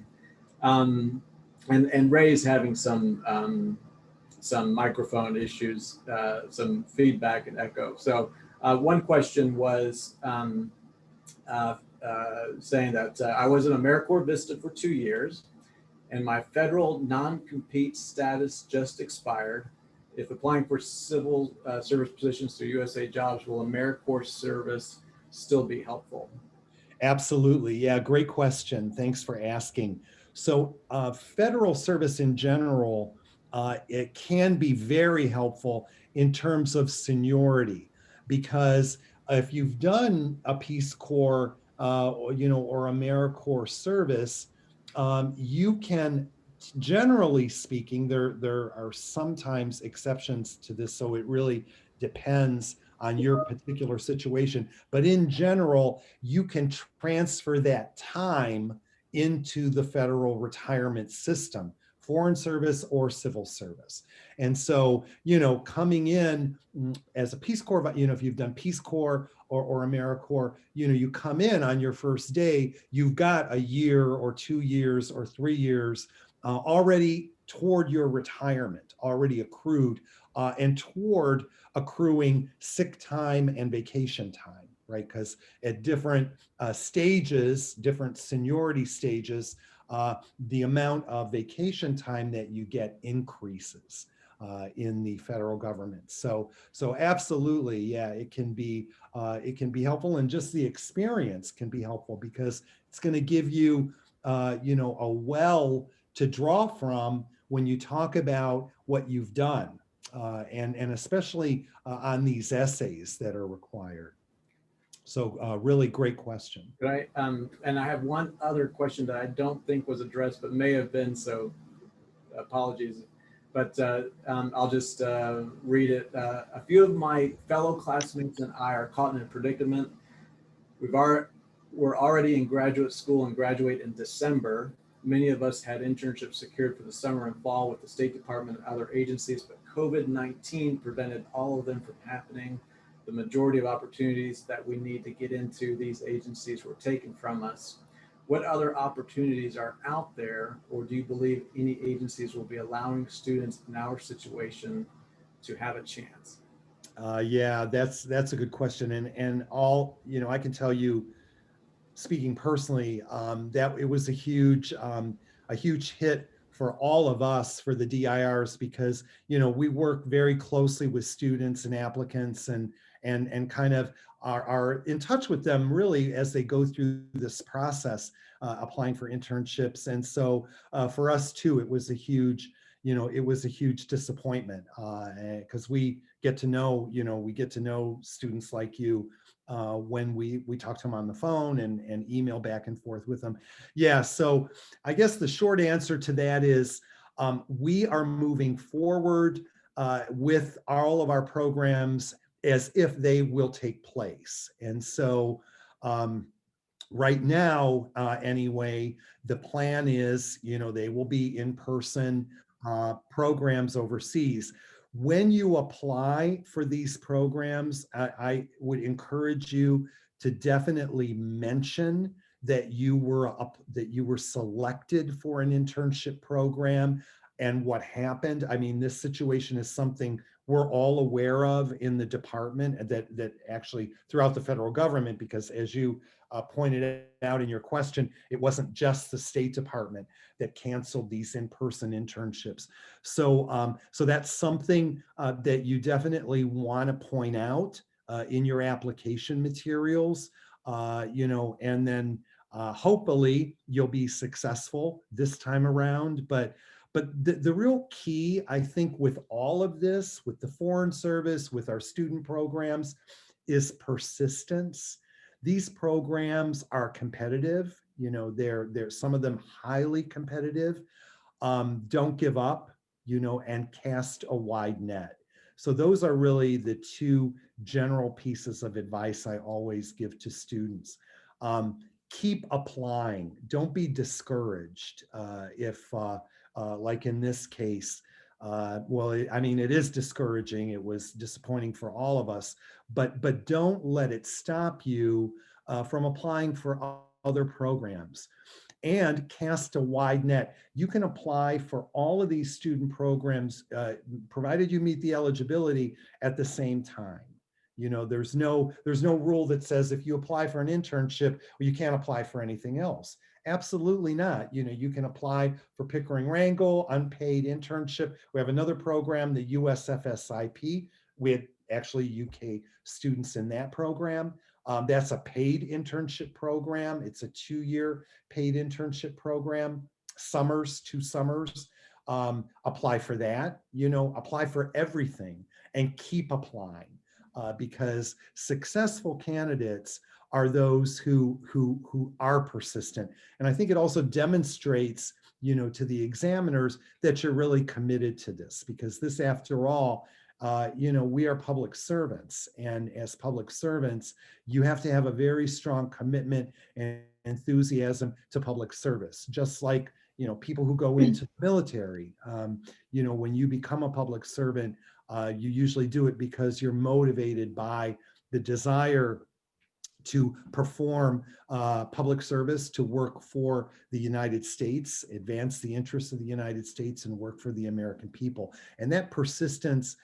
[SPEAKER 4] And Ray's having some microphone issues, some feedback and echo. So one question was saying that I was an AmeriCorps Vista for 2 years, and my federal non-compete status just expired. If applying for civil service positions through USA Jobs, will AmeriCorps service still be helpful?
[SPEAKER 2] Absolutely. Yeah, great question. Thanks for asking. So federal service in general, it can be very helpful in terms of seniority, because if you've done a Peace Corps, or AmeriCorps service, you can, generally speaking, there are sometimes exceptions to this, so it really depends on your particular situation. But in general, you can transfer that time into the federal retirement system, foreign service or civil service. And so, coming in as a Peace Corps, if you've done Peace Corps or AmeriCorps, you come in on your first day, you've got a year or 2 years or 3 years already toward your retirement, already accrued, and toward accruing sick time and vacation time, right? Because at different stages, different seniority stages, the amount of vacation time that you get increases in the federal government. So absolutely, yeah, it can be helpful, and just the experience can be helpful, because it's going to give you, a well to draw from when you talk about what you've done, and especially on these essays that are required. So really great question.
[SPEAKER 4] Right. And I have one other question that I don't think was addressed, but may have been, so apologies. but I'll just read it. A few of my fellow classmates and I are caught in a predicament. We're already in graduate school and graduate in December. Many of us had internships secured for the summer and fall with the State Department and other agencies, but COVID-19 prevented all of them from happening. The majority of opportunities that we need to get into these agencies were taken from us. What other opportunities are out there, or do you believe any agencies will be allowing students in our situation to have a chance?
[SPEAKER 2] Yeah, that's a good question. And all, I can tell you, speaking personally, that it was a huge hit for all of us, for the DIRs, because, we work very closely with students and applicants and kind of are in touch with them really as they go through this process, applying for internships. And so for us too, it was a huge disappointment, because we get to know students like you when we talk to them on the phone and email back and forth with them. Yeah, so I guess the short answer to that is we are moving forward with all of our programs as if they will take place. And so right now, anyway, the plan is, they will be in-person programs overseas. When you apply for these programs, I would encourage you to definitely mention that you were selected for an internship program and what happened. I mean, this situation is something we're all aware of in the department, that actually throughout the federal government, because as you pointed out in your question, it wasn't just the State Department that canceled these in-person internships. So that's something that you definitely want to point out in your application materials, and then hopefully you'll be successful this time around. But the real key, I think, with all of this, with the Foreign Service, with our student programs, is persistence. These programs are competitive. They're some of them highly competitive. Don't give up, and cast a wide net. So those are really the two general pieces of advice I always give to students. Keep applying. Don't be discouraged if, like in this case, it is discouraging. It was disappointing for all of us, but don't let it stop you from applying for other programs. And cast a wide net. You can apply for all of these student programs, provided you meet the eligibility at the same time. There's no rule that says if you apply for an internship, you can't apply for anything else. Absolutely not. You can apply for Pickering Wrangle, unpaid internship. We have another program, the Usfsip. We had actually UK students in that program. That's a paid internship program. It's a 2-year paid internship program, 2 summers. Apply for that, apply for everything and keep applying. Because successful candidates are those who are persistent. And I think it also demonstrates, to the examiners that you're really committed to this, because this, after all, we are public servants. And as public servants, you have to have a very strong commitment and enthusiasm to public service, just like, people who go into the military. When you become a public servant, you usually do it because you're motivated by the desire to perform public service, to work for the United States, advance the interests of the United States, and work for the American people. And that persistence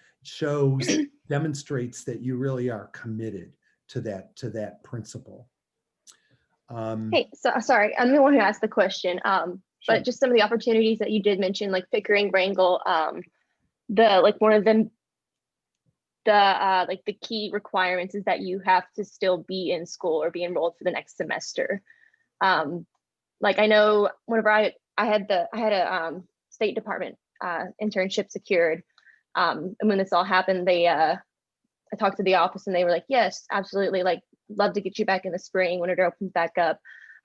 [SPEAKER 2] demonstrates that you really are committed to that principle.
[SPEAKER 5] Hey, so sorry, I'm the one who asked the question.
[SPEAKER 2] Sure.
[SPEAKER 5] But just some of the opportunities that you did mention, like Pickering Wrangle, one of them, the key requirements is that you have to still be in school or be enrolled for the next semester. I know whenever I had a State Department internship secured, and when this all happened, I talked to the office and they were like, yes, absolutely, love to get you back in the spring when it opens back up.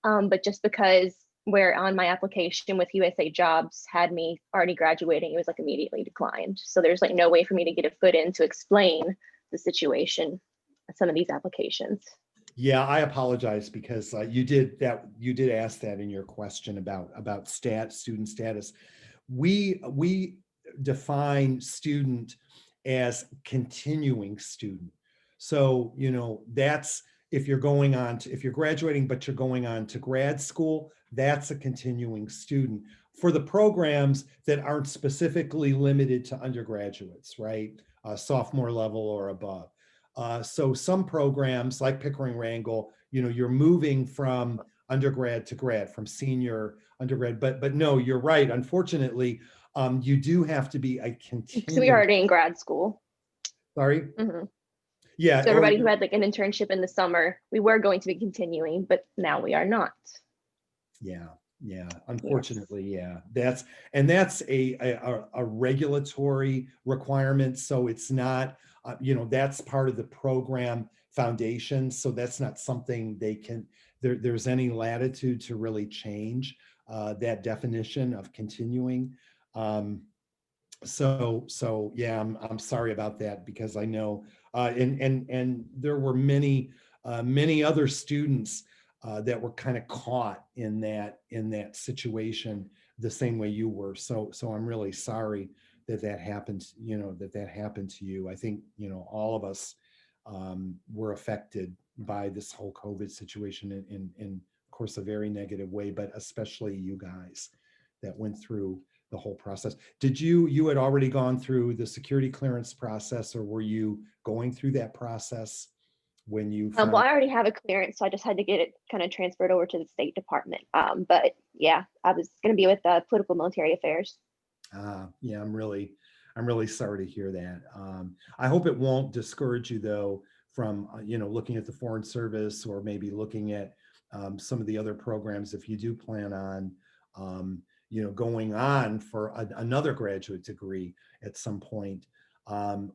[SPEAKER 5] But just because where on my application with USA Jobs had me already graduating, it was like immediately declined. So there's like no way for me to get a foot in to explain the situation of some of these applications.
[SPEAKER 2] Yeah, I apologize because you did ask that in your question about student status. We define student as continuing student. So, you know, that's if you're graduating, but you're going on to grad school, that's a continuing student. For the programs that aren't specifically limited to undergraduates, right? Sophomore level or above. So some programs like Pickering Wrangle, you know, you're moving from undergrad to grad, from senior undergrad, but no, you're right. Unfortunately, you do have to be a continuing.
[SPEAKER 5] So we are already in grad school.
[SPEAKER 2] Sorry?
[SPEAKER 5] Mm-hmm.
[SPEAKER 2] Yeah.
[SPEAKER 5] So everybody who had like an internship in the summer, we were going to be continuing, but now we are not.
[SPEAKER 2] Yeah. Unfortunately, yes. Yeah. That's a regulatory requirement. So it's not, you know, that's part of the program foundation. So that's not something there's any latitude to really change that definition of continuing. So yeah, I'm sorry about that because I know, and there were many other students that were kind of caught in that situation the same way you were. So I'm really sorry that happened, you know, that happened to you. I think, you know, all of us were affected by this whole COVID situation in of course, a very negative way, but especially you guys that went through the whole process. Did you had already gone through the security clearance process, or were you going through that process when you found?
[SPEAKER 5] Well, I already have a clearance, so I just had to get it kind of transferred over to the State Department. But yeah, I was going to be with political military affairs.
[SPEAKER 2] Yeah, I'm really sorry to hear that. I hope it won't discourage you though from you know, looking at the Foreign Service or maybe looking at some of the other programs if you do plan on you know, going on for another graduate degree at some point.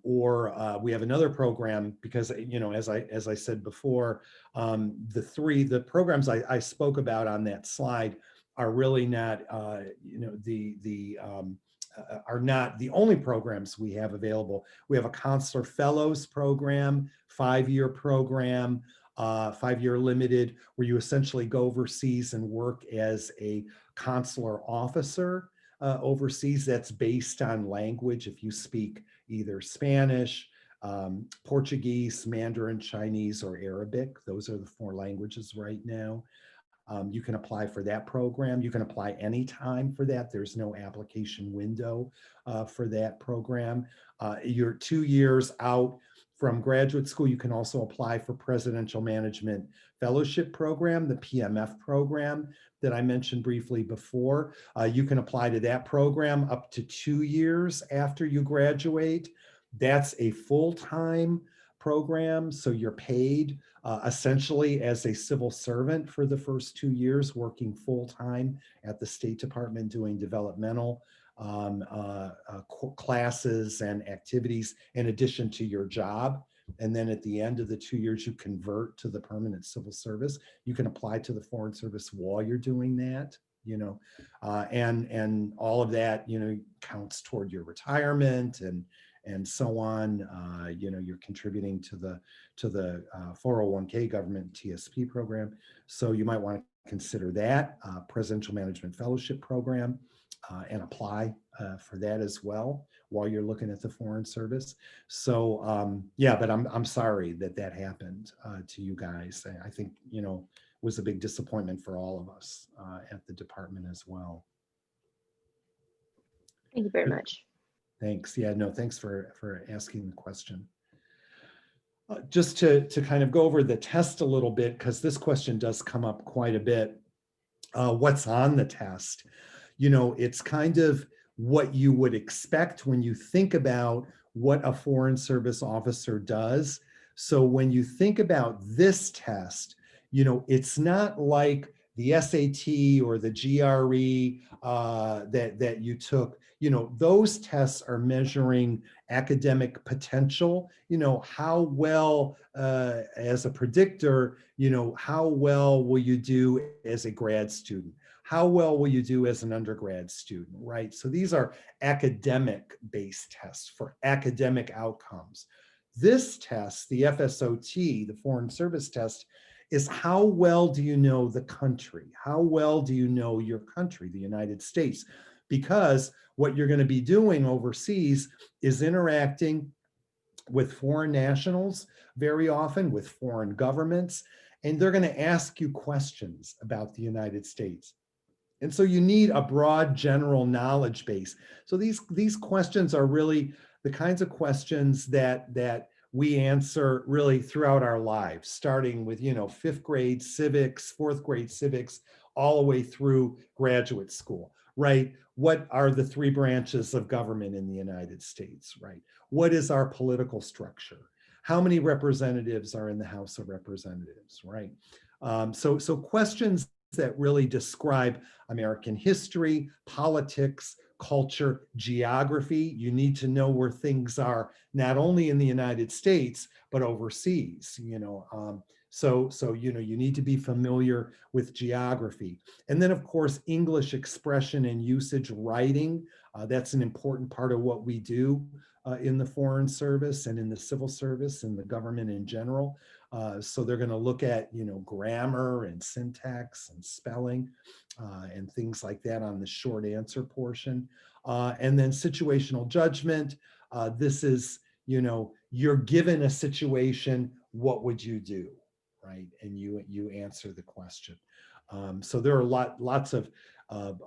[SPEAKER 2] Or we have another program because, you know, as I said before, the programs I spoke about on that slide are really not, you know, are not the only programs we have available. We have a Consular Fellows program, 5-year program, 5-year limited, where you essentially go overseas and work as a consular officer overseas. That's based on language. If you speak either Spanish, Portuguese, Mandarin, Chinese, or Arabic, those are the 4 languages right now. You can apply for that program. You can apply anytime for that. There's no application window for that program. You're 2 years out from graduate school. You can also apply for Presidential Management Fellowship Program, the PMF program that I mentioned briefly before. You can apply to that program up to 2 years after you graduate. That's a full-time program, so you're paid essentially as a civil servant for the first 2 years, working full-time at the State Department doing developmental classes and activities in addition to your job. And then at the end of the 2 years, you convert to the permanent civil service. You can apply to the Foreign Service while you're doing that, you know, and all of that, you know, counts toward your retirement and so on. You know, you're contributing to the 401k government TSP program. So you might want to consider that Presidential Management Fellowship program and apply for that as well while you're looking at the Foreign Service. So yeah, but I'm sorry that happened to you guys. I think, you know, was a big disappointment for all of us at the department as well.
[SPEAKER 5] Thank you very much.
[SPEAKER 2] Thanks. Yeah, no, thanks for asking the question. Just to kind of go over the test a little bit, because this question does come up quite a bit. What's on the test? You know, it's kind of what you would expect when you think about what a Foreign Service officer does. So when you think about this test, you know, it's not like the SAT or the GRE that you took. You know, those tests are measuring academic potential, you know, how well, as a predictor, you know, how well will you do as a grad student? how well will you do as an undergrad student, right? So these are academic-based tests for academic outcomes. This test, the FSOT, the Foreign Service Test, is how well do you know the country? How well do you know your country, the United States? Because what you're going to be doing overseas is interacting with foreign nationals very often, with foreign governments, and they're going to ask you questions about the United States. And so you need a broad general knowledge base. So these questions are really the kinds of questions that we answer really throughout our lives, starting with, you know, 5th grade civics, 4th grade civics, all the way through graduate school, right? What are the 3 branches of government in the United States, right? What is our political structure? How many representatives are in the House of Representatives, right? So questions that really describe American history, politics, culture, geography. You need to know where things are, not only in the United States, but overseas, you know. So you know, you need to be familiar with geography. And then of course, English expression and usage writing. That's an important part of what we do in the Foreign Service and in the civil service and the government in general. So they're going to look at, you know, grammar and syntax and spelling and things like that on the short answer portion. And then situational judgment. This is, you know, you're given a situation, what would you do, right? And you answer the question. So there are lots of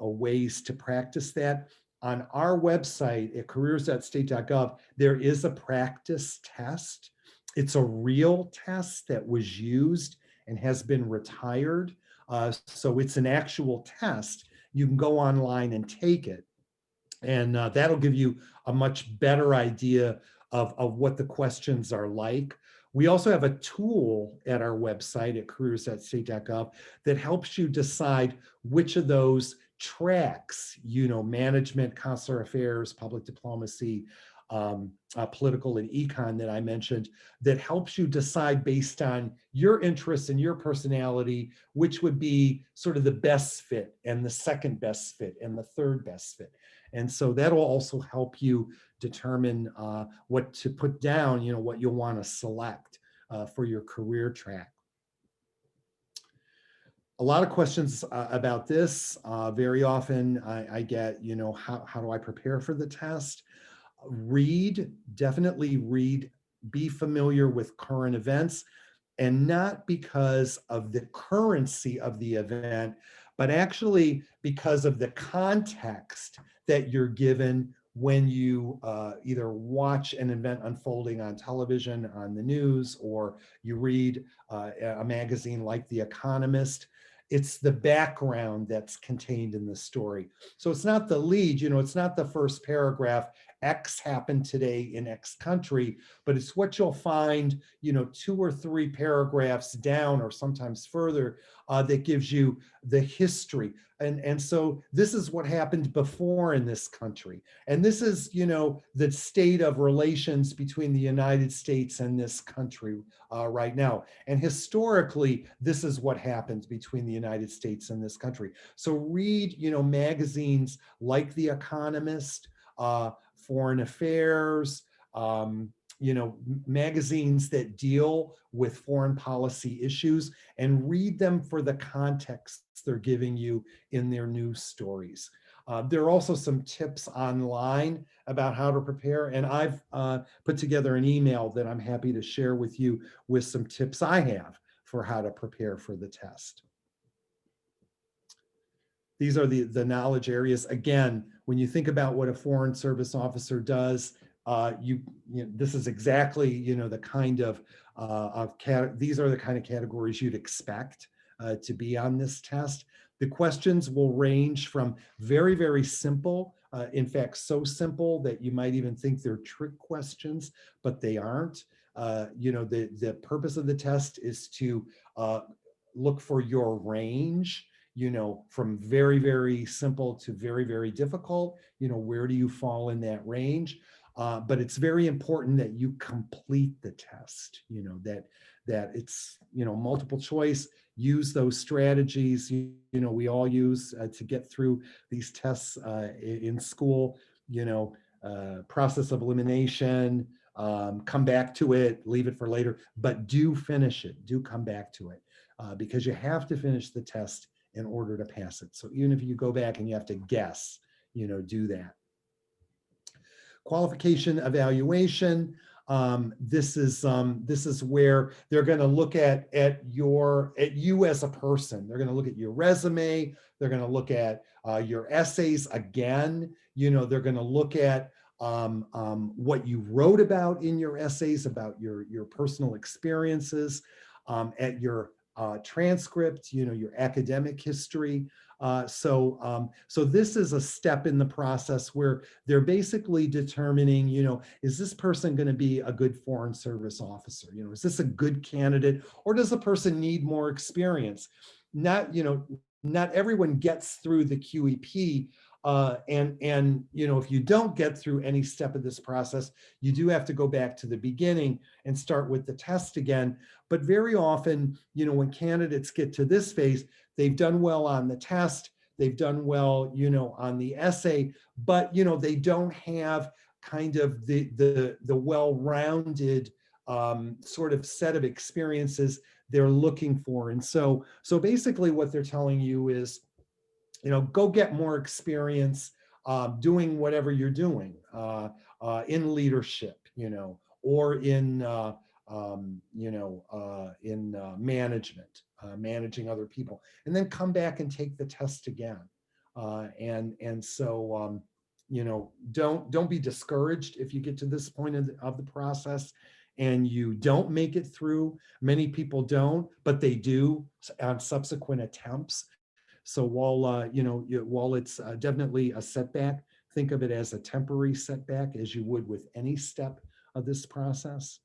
[SPEAKER 2] ways to practice that. On our website at careers.state.gov, there is a practice test. It's a real test that was used and has been retired. So it's an actual test. You can go online and take it. And that'll give you a much better idea of what the questions are like. We also have a tool at our website at careers.state.gov that helps you decide which of those tracks, you know, management, consular affairs, public diplomacy, political and econ that I mentioned, that helps you decide based on your interests and your personality, which would be sort of the best fit and the second best fit and the third best fit. And so that'll also help you determine what to put down, you know, what you'll want to select for your career track. A lot of questions about this. Very often I get, you know, how do I prepare for the test? Definitely read, be familiar with current events, and not because of the currency of the event, but actually because of the context that you're given when you either watch an event unfolding on television, on the news, or you read a magazine like The Economist. It's the background that's contained in the story. So it's not the lead, you know, it's not the first paragraph, X happened today in X country, but it's what you'll find, you know, 2 or 3 paragraphs down or sometimes further that gives you the history. And so this is what happened before in this country. And this is, you know, the state of relations between the United States and this country right now. And historically, this is what happened between the United States and this country. So read, you know, magazines like The Economist, Foreign Affairs, you know, magazines that deal with foreign policy issues, and read them for the context they're giving you in their news stories. There are also some tips online about how to prepare, and I've put together an email that I'm happy to share with you with some tips I have for how to prepare for the test. These are the knowledge areas. Again, when you think about what a Foreign Service officer does, you know, this is exactly, you know, the kind of these are the kind of categories you'd expect to be on this test. The questions will range from very, very simple, in fact, so simple that you might even think they're trick questions, but they aren't. You know, the purpose of the test is to look for your range, you know, from very, very simple to very, very difficult. You know, where do you fall in that range? But it's very important that you complete the test, that it's, multiple choice. Use those strategies, we all use to get through these tests in school, process of elimination, come back to it, leave it for later, but do finish it, do come back to it, because you have to finish the test in order to pass it. So even if you go back and you have to guess, do that. Qualification evaluation. This is where they're going to look at you as a person. They're going to look at your resume. They're going to look at your essays again. They're going to look at what you wrote about in your essays, about your personal experiences, at your transcript, your academic history. So this is a step in the process where they're basically determining, is this person going to be a good Foreign Service officer? Is this a good candidate, or does the person need more experience? Not everyone gets through the QEP. And if you don't get through any step of this process, you do have to go back to the beginning and start with the test again. But very often, when candidates get to this phase, they've done well on the test, they've done well, on the essay, but they don't have kind of the well-rounded sort of set of experiences they're looking for. And so basically what they're telling you is, go get more experience doing whatever you're doing in leadership, or in management, managing other people, and then come back and take the test again. So don't be discouraged if you get to this point of the process and you don't make it through. Many people don't, but they do on subsequent attempts. So while it's definitely a setback, think of it as a temporary setback, as you would with any step of this process.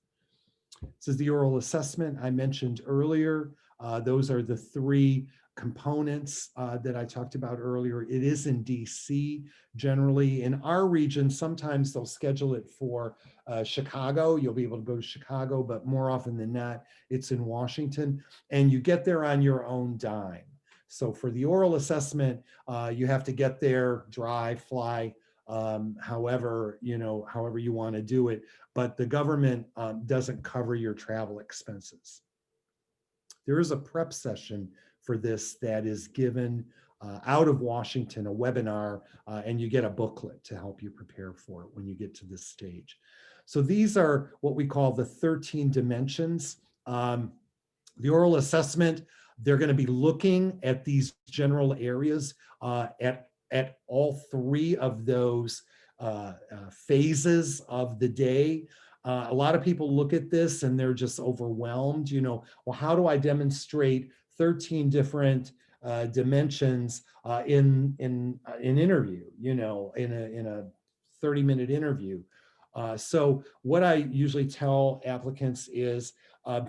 [SPEAKER 2] This is the oral assessment I mentioned earlier. Those are the three components that I talked about earlier. It is in DC. Generally, in our region, sometimes they'll schedule it for Chicago. You'll be able to go to Chicago, but more often than not, it's in Washington. And you get there on your own dime. So for the oral assessment, you have to get there, drive, fly, however you want to do it, but the government doesn't cover your travel expenses. There is a prep session for this that is given out of Washington, a webinar, and you get a booklet to help you prepare for it when you get to this stage. So these are what we call the 13 dimensions. The oral assessment, they're going to be looking at these general areas at all three of those phases of the day. A lot of people look at this and they're just overwhelmed. Well, how do I demonstrate 13 different dimensions in an interview? In a 30-minute interview. So what I usually tell applicants is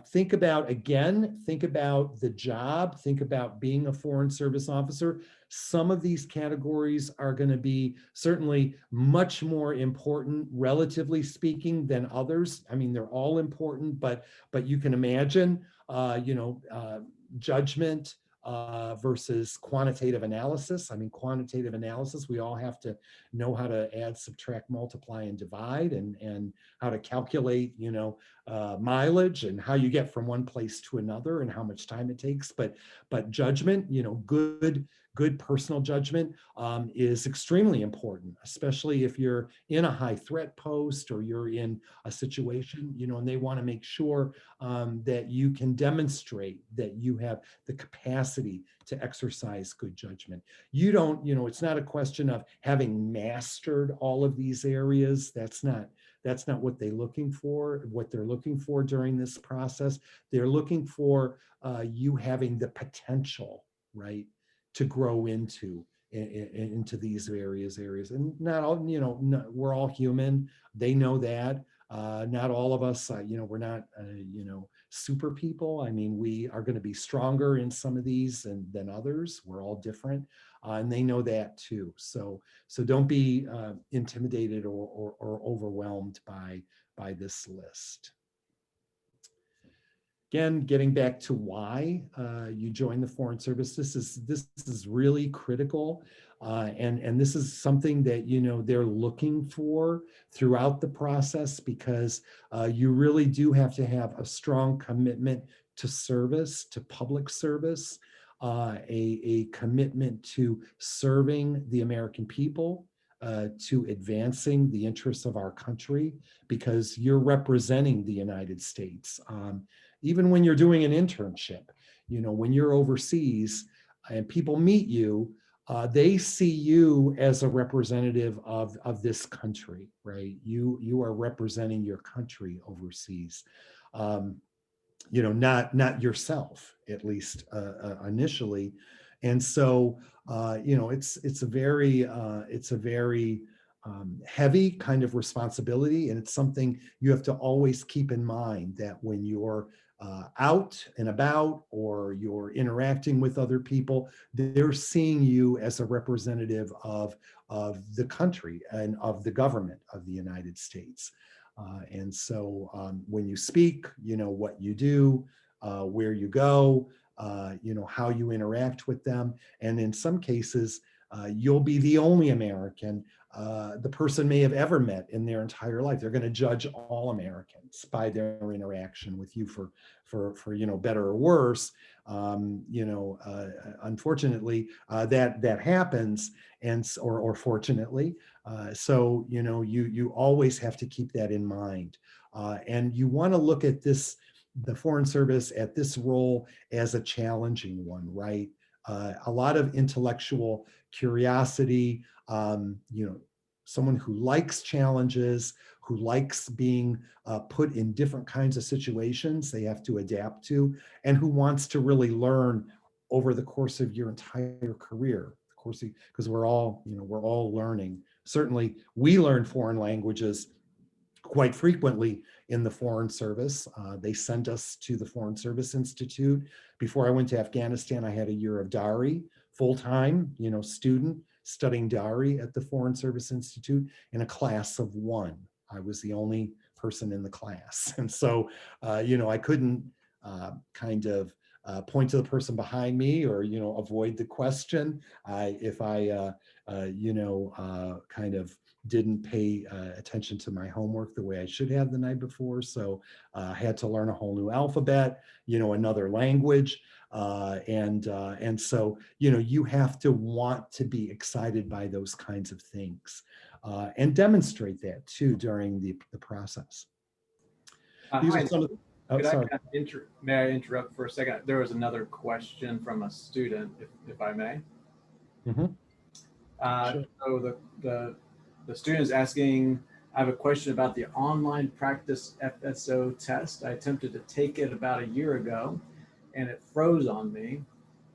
[SPEAKER 2] think about the job, think about being a Foreign Service officer. Some of these categories are going to be certainly much more important, relatively speaking, than others. I mean, they're all important, but you can imagine, judgment versus quantitative analysis. I mean, quantitative analysis, we all have to know how to add, subtract, multiply, and divide, and how to calculate, mileage and how you get from one place to another and how much time it takes. But judgment, good personal judgment is extremely important, especially if you're in a high threat post or you're in a situation, and they want to make sure that you can demonstrate that you have the capacity to exercise good judgment. You don't, it's not a question of having mastered all of these areas. That's not what they're looking for. What they're looking for during this process, they're looking for you having the potential, right, to grow into these various areas. And not all, we're all human. They know that. Not all of us, we're not, super people. I mean, we are going to be stronger in some of these than others. We're all different, and they know that too. So don't be intimidated or overwhelmed by this list. Again, getting back to why you joined the Foreign Service, this is really critical, and this is something that they're looking for throughout the process, because you really do have to have a strong commitment to service, to public service, a commitment to serving the American people, to advancing the interests of our country, because you're representing the United States. Even when you're doing an internship, when you're overseas and people meet you, they see you as a representative of this country, right? You are representing your country overseas, not yourself, at least initially. And so, it's a very heavy kind of responsibility, and it's something you have to always keep in mind, that when you're out and about, or you're interacting with other people, they're seeing you as a representative of the country and of the government of the United States. And so when you speak, what you do, where you go, how you interact with them. And in some cases, you'll be the only American the person may have ever met in their entire life. They're going to judge all Americans by their interaction with you for better or worse. Unfortunately, that happens, or fortunately. So you always have to keep that in mind, and you want to look at the Foreign Service, at this role, as a challenging one, right? A lot of intellectual curiosity, someone who likes challenges, who likes being put in different kinds of situations they have to adapt to, and who wants to really learn over the course of your entire career. Of course, because we're all learning. Certainly, we learn foreign languages quite frequently in the Foreign Service. They sent us to the Foreign Service Institute. Before I went to Afghanistan, I had a year of Dari, full-time, student studying Dari at the Foreign Service Institute in a class of 1. I was the only person in the class. And so, I couldn't kind of point to the person behind me, or, avoid the question if I, kind of didn't pay attention to my homework the way I should have the night before. So I had to learn a whole new alphabet, another language. And so, you have to want to be excited by those kinds of things, and demonstrate that too during the process. These
[SPEAKER 4] Hi,
[SPEAKER 2] are some of, oh, sorry.
[SPEAKER 4] May I interrupt for a second? There was another question from a student, if I may.
[SPEAKER 2] Mhm. Sure.
[SPEAKER 4] So the student is asking, I have a question about the online practice FSO test. I attempted to take it about a year ago, and it froze on me.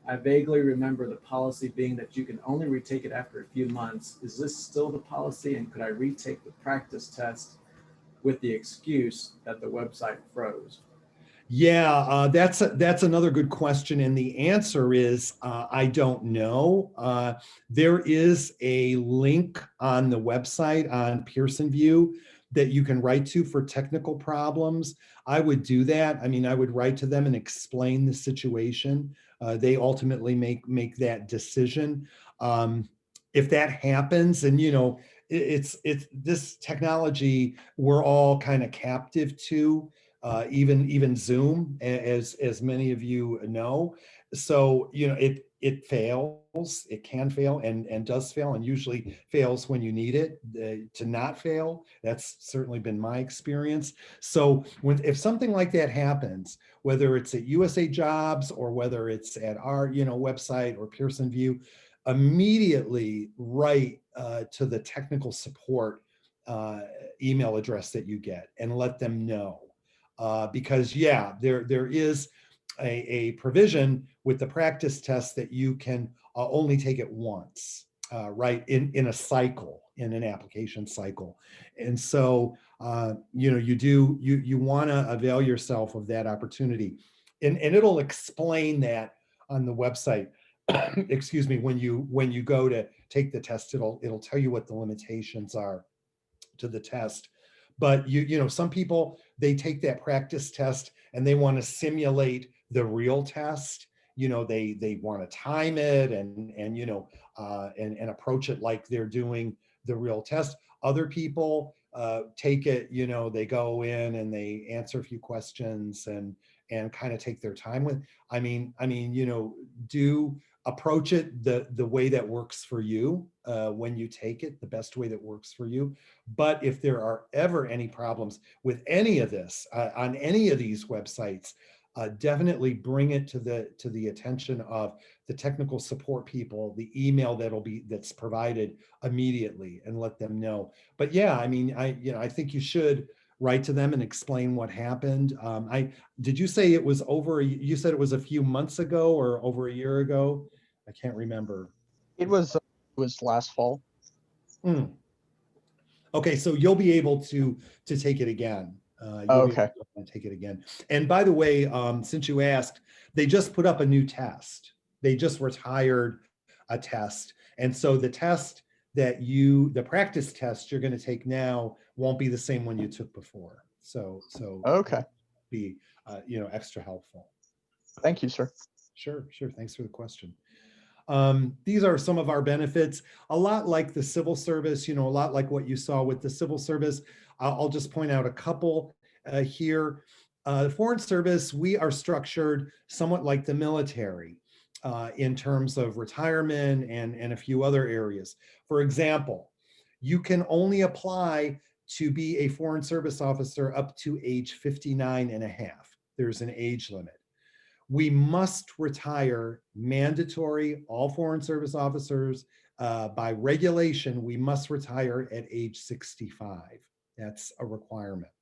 [SPEAKER 4] I vaguely remember the policy being that you can only retake it after a few months. Is this still the policy, and could I retake the practice test with the excuse that the website froze?
[SPEAKER 2] Yeah, that's another good question, and the answer is I don't know. There is a link on the website on Pearson VUE that you can write to for technical problems. I would do that. I mean, I would write to them and explain the situation. They ultimately make that decision. If that happens, and it's this technology we're all kind of captive to. Even Zoom, as many of you know. So, it fails, it can fail, and does fail, and usually fails when you need it to not fail. That's certainly been my experience. So if something like that happens, whether it's at USA Jobs or whether it's at our website or Pearson VUE, immediately write to the technical support email address that you get and let them know. Because there is a provision with the practice test that you can only take it once, right, in a cycle, in an application cycle. And so you want to avail yourself of that opportunity, and it'll explain that on the website. Excuse me, when you go to take the test, it'll tell you what the limitations are to the test. But some people, they take that practice test and they want to simulate the real test. They want to time it and approach it like they're doing the real test. Other people take it, they go in and they answer a few questions and kind of take their time with. Do approach it the way that works for you when you take it, the best way that works for you. But if there are ever any problems with any of this on any of these websites, definitely bring it to the attention of the technical support people, the email that's provided immediately, and let them know. But yeah, I think you should write to them and explain what happened. Did you say it was you said it was a few months ago or over a year ago? I can't remember.
[SPEAKER 6] It was last fall.
[SPEAKER 2] Okay, so you'll be able to take it again.
[SPEAKER 6] Okay.
[SPEAKER 2] Take it again. And by the way, since you asked, they just put up a new test. They just retired a test. And so the test the practice test you're going to take now won't be the same one you took before. So
[SPEAKER 6] Okay.
[SPEAKER 2] Be extra helpful.
[SPEAKER 6] Thank you, sir.
[SPEAKER 2] Sure. Thanks for the question. These are some of our benefits, a lot like the civil service, a lot like what you saw with the civil service. I'll just point out a couple here. The Foreign Service, we are structured somewhat like the military in terms of retirement and a few other areas. For example, you can only apply to be a Foreign Service officer up to age 59 and a half. There's an age limit. We must retire, mandatory, all Foreign Service officers, by regulation, we must retire at age 65. That's a requirement.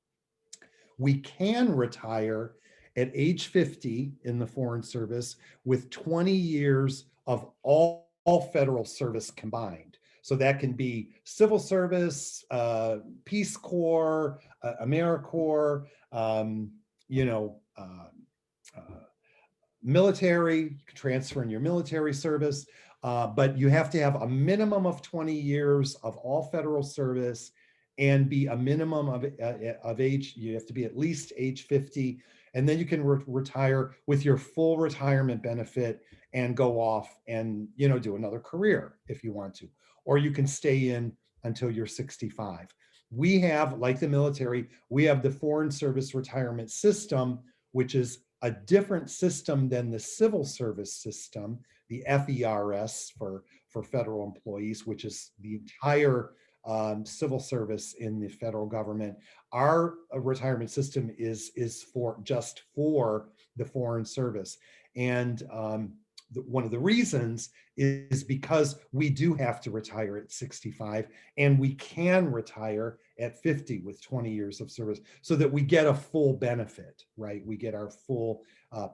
[SPEAKER 2] We can retire at age 50 in the Foreign Service with 20 years of all federal service combined. So that can be civil service, Peace Corps, AmeriCorps, military, you can transfer in your military service, but you have to have a minimum of 20 years of all federal service and be a minimum of age. You have to be at least age 50, and then you can retire with your full retirement benefit and go off and do another career if you want to, or you can stay in until you're 65. We have, like the military, we have the Foreign Service Retirement System, which is a different system than the civil service system, the FERS for federal employees, which is the entire civil service in the federal government. Our retirement system is just for the Foreign Service. And one of the reasons is because we do have to retire at 65, and we can retire at 50 with 20 years of service, so that we get a full benefit, right? We get our full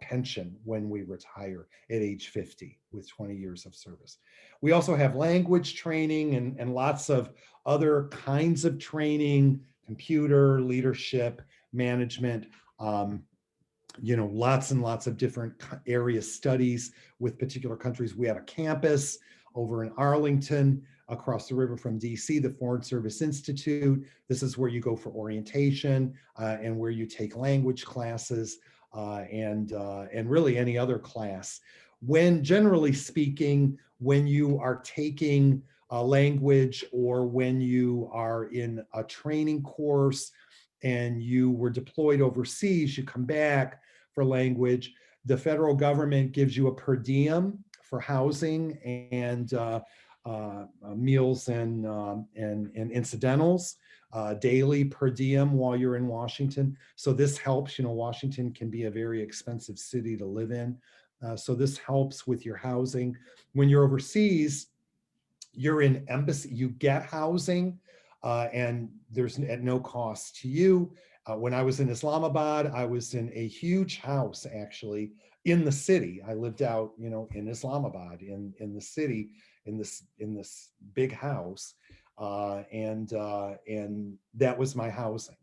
[SPEAKER 2] pension when we retire at age 50 with 20 years of service. We also have language training and lots of other kinds of training, computer, leadership, management, lots and lots of different area studies with particular countries. We have a campus over in Arlington, across the river from DC, the Foreign Service Institute. This is where you go for orientation and where you take language classes and really any other class. When, generally speaking, when you are taking a language, or when you are in a training course and you were deployed overseas, you come back for language, the federal government gives you a per diem for housing and meals and incidentals, daily per diem while you're in Washington. So this helps. Washington can be a very expensive city to live in. So this helps with your housing. When you're overseas, you're in embassy, you get housing, and there's at no cost to you. When I was in Islamabad, I was in a huge house, actually, in the city. I lived out, in Islamabad, in the city, in this big house. and that was my housing.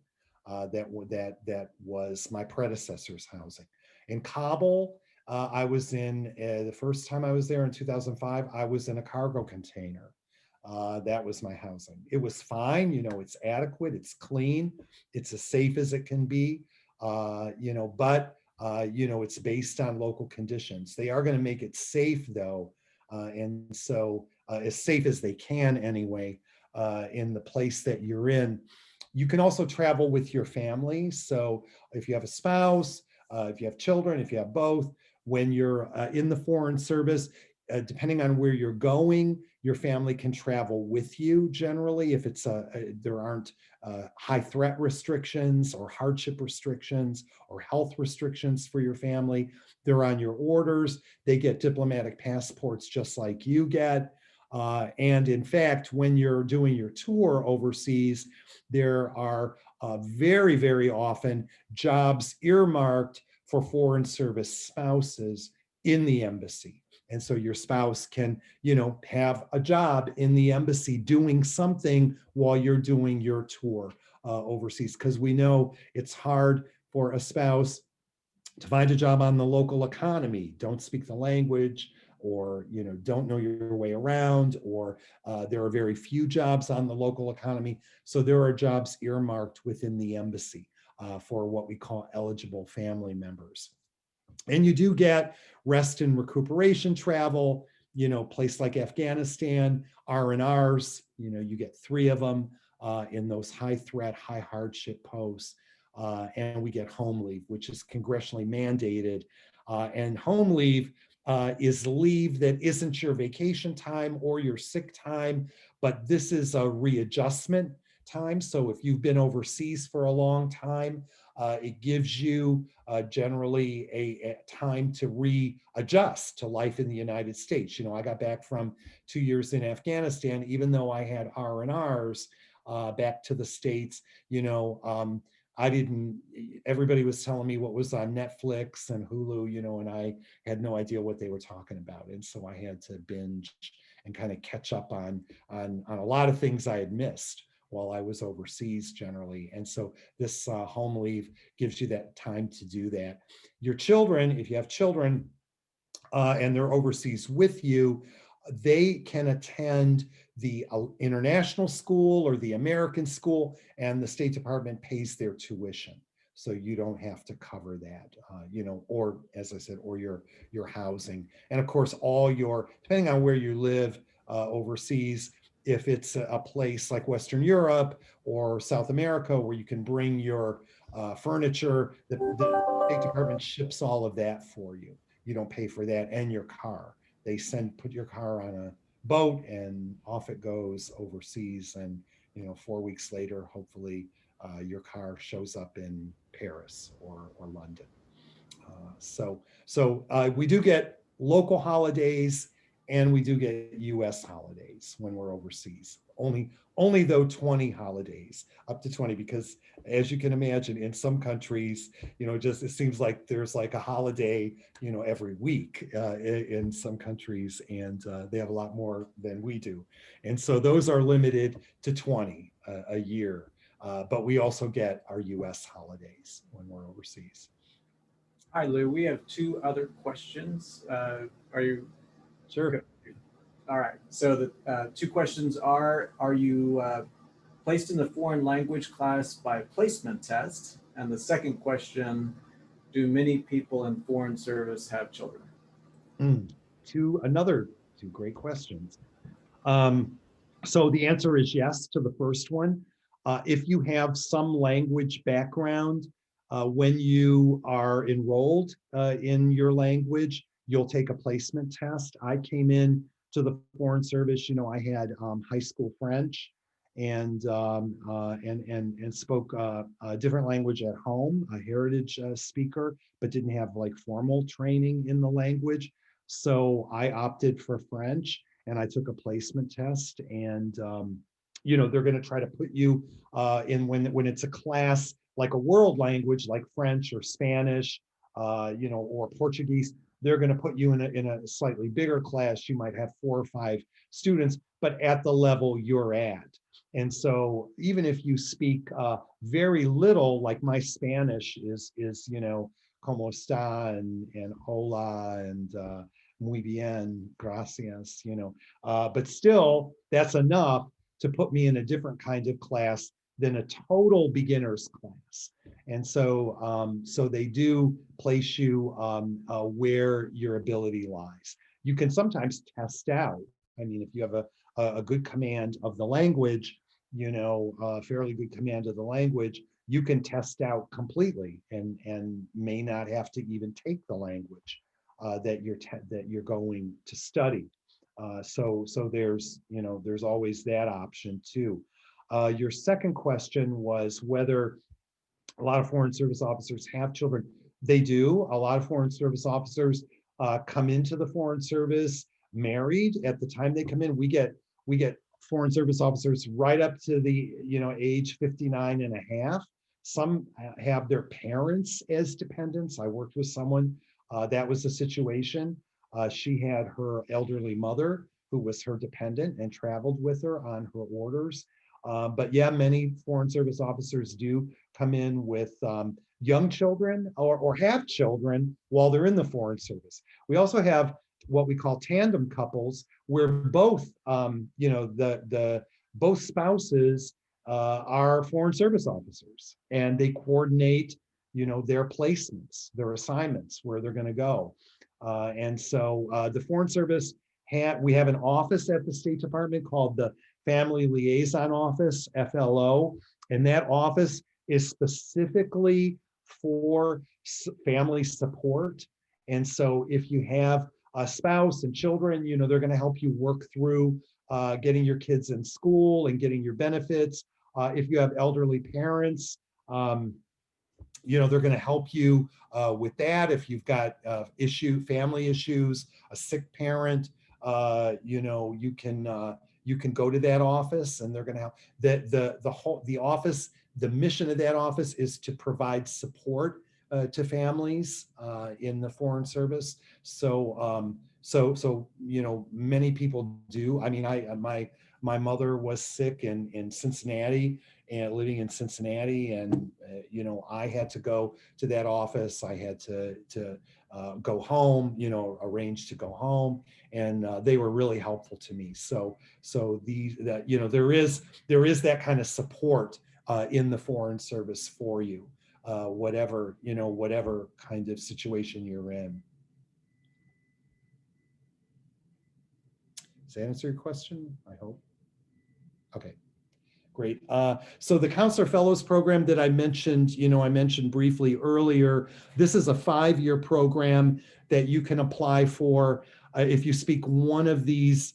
[SPEAKER 2] That was my predecessor's housing. In Kabul, I was in, the first time I was there in 2005, I was in a cargo container. That was my housing. It was fine, you know, it's adequate, it's clean, it's as safe as it can be, you know, but, you know, it's based on local conditions. They are going to make it safe though, and so as safe as they can anyway, in the place that you're in. You can also travel with your family. So if you have a spouse, if you have children, if you have both, when you're in the Foreign Service, depending on where you're going, your family can travel with you generally if it's there aren't high threat restrictions or hardship restrictions or health restrictions for your family. They're on your orders. They get diplomatic passports just like you get. And in fact, when you're doing your tour overseas, there are very, very often jobs earmarked for Foreign Service spouses in the embassy. And so your spouse can, you know, have a job in the embassy doing something while you're doing your tour overseas. Because we know it's hard for a spouse to find a job on the local economy, don't speak the language, or, you know, don't know your way around, or there are very few jobs on the local economy. So there are jobs earmarked within the embassy for what we call eligible family members. And you do get rest and recuperation travel, you know, place like Afghanistan, R&Rs, you know, you get 3 of them in those high threat, high hardship posts. And we get home leave, which is congressionally mandated. And home leave is leave that isn't your vacation time or your sick time, but this is a readjustment time. So if you've been overseas for a long time, it gives you generally a time to readjust to life in the United States. You know, I got back from 2 years in Afghanistan, even though I had R&Rs back to the States, you know, I didn't, everybody was telling me what was on Netflix and Hulu, you know, and I had no idea what they were talking about. And so I had to binge and kind of catch up on a lot of things I had missed while I was overseas generally. And so this home leave gives you that time to do that. Your children, if you have children and they're overseas with you, they can attend the international school or the American school, and the State Department pays their tuition. So you don't have to cover that, you know, or as I said, or your housing. And of course, all your, depending on where you live overseas, if it's a place like Western Europe or South America where you can bring your furniture, the State Department ships all of that for you. You don't pay for that, and your car. They put your car on a boat and off it goes overseas. And, you know, 4 weeks later, hopefully your car shows up in Paris or London. So we do get local holidays, and we do get US holidays when we're overseas. Only though 20 holidays, up to 20, because as you can imagine, in some countries, you know, just it seems like there's like a holiday, you know, every week in some countries, and they have a lot more than we do. And so those are limited to 20 a year. But we also get our US holidays when we're overseas.
[SPEAKER 4] Hi, Lou. We have 2 other questions. Are you?
[SPEAKER 2] Sure.
[SPEAKER 4] Good. All right. So the 2 questions are you placed in the foreign language class by placement test? And the second question, do many people in foreign service have children?
[SPEAKER 2] Another 2 great questions. So the answer is yes to the first one. If you have some language background, when you are enrolled in your language, you'll take a placement test. I came in to the Foreign Service, you know, I had high school French and spoke a different language at home, a heritage speaker, but didn't have like formal training in the language. So I opted for French, and I took a placement test. And you know, they're going to try to put you in when it's a class like a world language like French or Spanish, you know, or Portuguese. They're going to put you in a slightly bigger class. You might have 4 or 5 students, but at the level you're at. And so even if you speak very little, like my Spanish is como está and hola and muy bien, gracias, but still that's enough to put me in a different kind of class than a total beginner's class. And so, so they do place you where your ability lies. You can sometimes test out. I mean, if you have a good command of the language, fairly good command of the language, you can test out completely and may not have to even take the language that you're going to study. So there's always that option too. Your second question was whether a lot of Foreign Service officers have children. They do. A lot of Foreign Service officers come into the Foreign Service married at the time they come in. We get Foreign Service officers right up to the age 59 and a half. Some have their parents as dependents. I worked with someone that was the situation. She had her elderly mother who was her dependent and traveled with her on her orders. But yeah, many Foreign Service officers do come in with young children or have children while they're in the Foreign Service. We also have what we call tandem couples, where both both spouses are Foreign Service officers, and they coordinate their placements, their assignments, where they're going to go. And so the Foreign Service we have an office at the State Department called the Family Liaison Office, FLO, and that office is specifically for family support. And so if you have a spouse and children, they're going to help you work through getting your kids in school and getting your benefits. If you have elderly parents, they're going to help you with that. If you've got family issues, a sick parent, you can go to that office and they're going to help. The office, the mission of that office is to provide support to families in the Foreign Service. So many people do. I mean, my mother was sick in Cincinnati and living in Cincinnati, and I had to go to that office. I had to go home, arrange to go home, and they were really helpful to me. So there is that kind of support in the Foreign Service for you, whatever kind of situation you're in. Does that answer your question? I hope. Okay. Great. So the Counselor Fellows program that I mentioned, I mentioned briefly earlier, this is a 5-year program that you can apply for if you speak one of these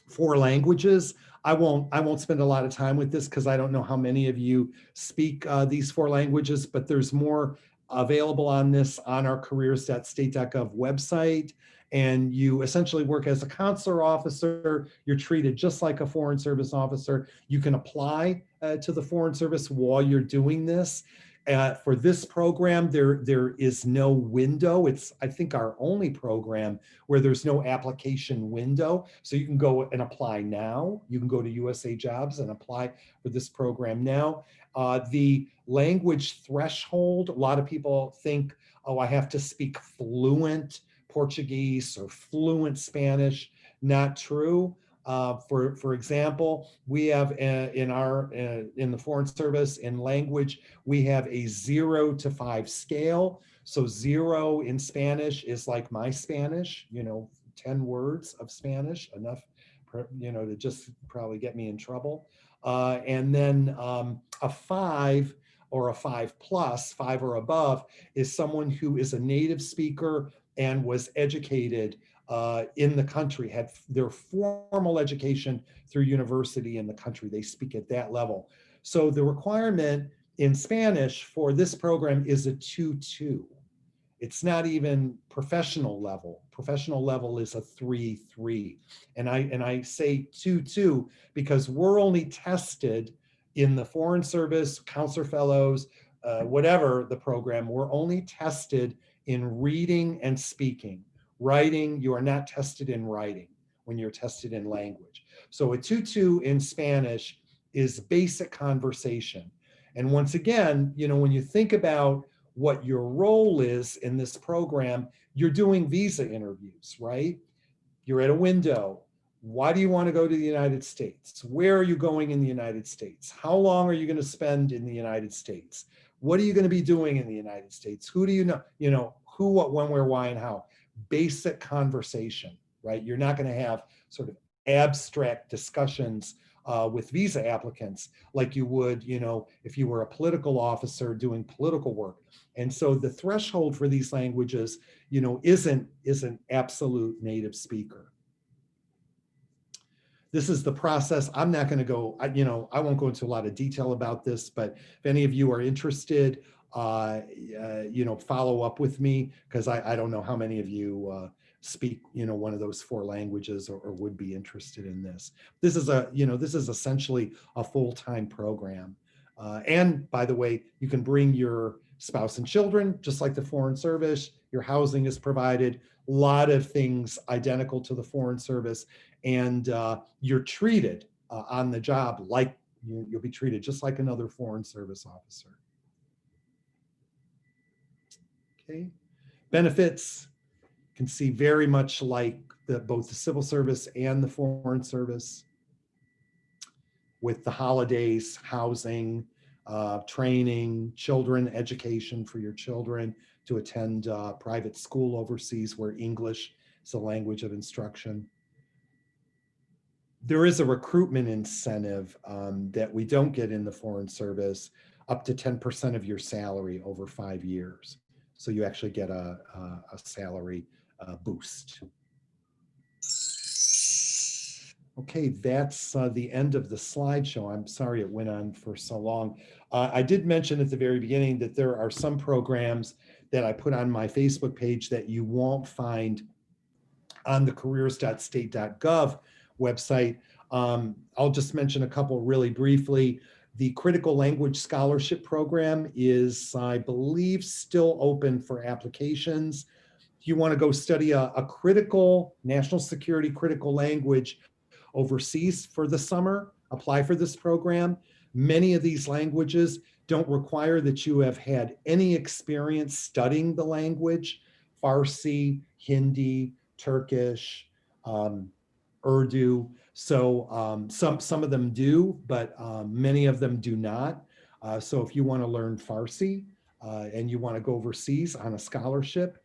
[SPEAKER 2] 4 languages. I won't spend a lot of time with this because I don't know how many of you speak these 4 languages, but there's more available on this on our careers.state.gov website. And you essentially work as a consular officer. You're treated just like a Foreign Service officer. You can apply to the Foreign Service while you're doing this. For this program, there is no window. It's, I think, our only program where there's no application window. So you can go and apply now. You can go to USA Jobs and apply for this program now. The language threshold, a lot of people think, oh, I have to speak fluent Portuguese or fluent Spanish. Not true. For example, we have in the Foreign Service in language, we have a 0 to 5 scale. So 0 in Spanish is like my Spanish, 10 words of Spanish, enough, to just probably get me in trouble. And then a 5 or a 5+, 5 or above, is someone who is a native speaker and was educated in the country, had their formal education through university in the country. They speak at that level. So the requirement in Spanish for this program is a 2-2. It's not even professional level. Professional level is a 3-3. And I say 2-2 because we're only tested in the Foreign Service, Counselor Fellows, whatever the program, we're only tested in reading and speaking. Writing, you are not tested in writing when you're tested in language. So a 2-2 in Spanish is basic conversation. And once again, you know, when you think about what your role is in this program, you're doing visa interviews, right? You're at a window. Why do you want to go to the United States? Where are you going in the United States? How long are you going to spend in the United States? What are you going to be doing in the United States? Who do you know? You know, who, what, when, where, why, and how. Basic conversation, right? You're not going to have sort of abstract discussions with visa applicants like you would, you know, if you were a political officer doing political work. And so the threshold for these languages, you know, isn't absolute native speaker. This is the process. I'm not going to go, you know, I won't go into a lot of detail about this, but if any of you are interested, you know, follow up with me, because I don't know how many of you speak, you know, one of those 4 languages or would be interested in this. This is a, you know, this is essentially a full-time program. And by the way, you can bring your spouse and children, just like the Foreign Service. Your housing is provided, a lot of things identical to the Foreign Service, and you're treated on the job like you'll be treated just like another Foreign Service officer. Okay, benefits can see very much like both the Civil Service and the Foreign Service, with the holidays, housing, training, children, education for your children to attend private school overseas where English is the language of instruction. There is a recruitment incentive that we don't get in the Foreign Service, up to 10% of your salary over 5 years. So you actually get a salary boost. Okay, that's the end of the slideshow. I'm sorry it went on for so long. I did mention at the very beginning that there are some programs that I put on my Facebook page that you won't find on the careers.state.gov website. I'll just mention a couple really briefly. The Critical Language Scholarship Program is, I believe, still open for applications. If you want to go study a critical, national security critical language overseas for the summer, apply for this program. Many of these languages don't require that you have had any experience studying the language. Farsi, Hindi, Turkish, Urdu. So some of them do, but many of them do not. So if you want to learn Farsi and you want to go overseas on a scholarship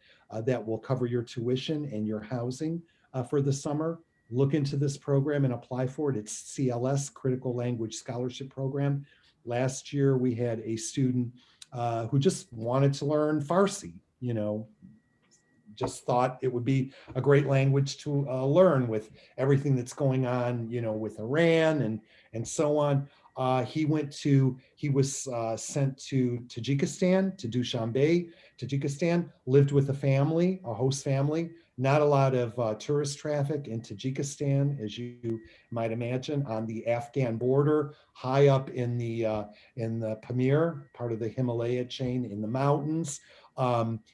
[SPEAKER 2] that will cover your tuition and your housing for the summer, look into this program and apply for it. It's CLS, Critical Language Scholarship Program. Last year, we had a student who just wanted to learn Farsi, you know, just thought it would be a great language to learn with everything that's going on, you know, with Iran and so on. He was sent to Tajikistan, to Dushanbe, Tajikistan, lived with a family, a host family. Not a lot of tourist traffic in Tajikistan, as you might imagine, on the Afghan border, high up in the Pamir, part of the Himalaya chain in the mountains.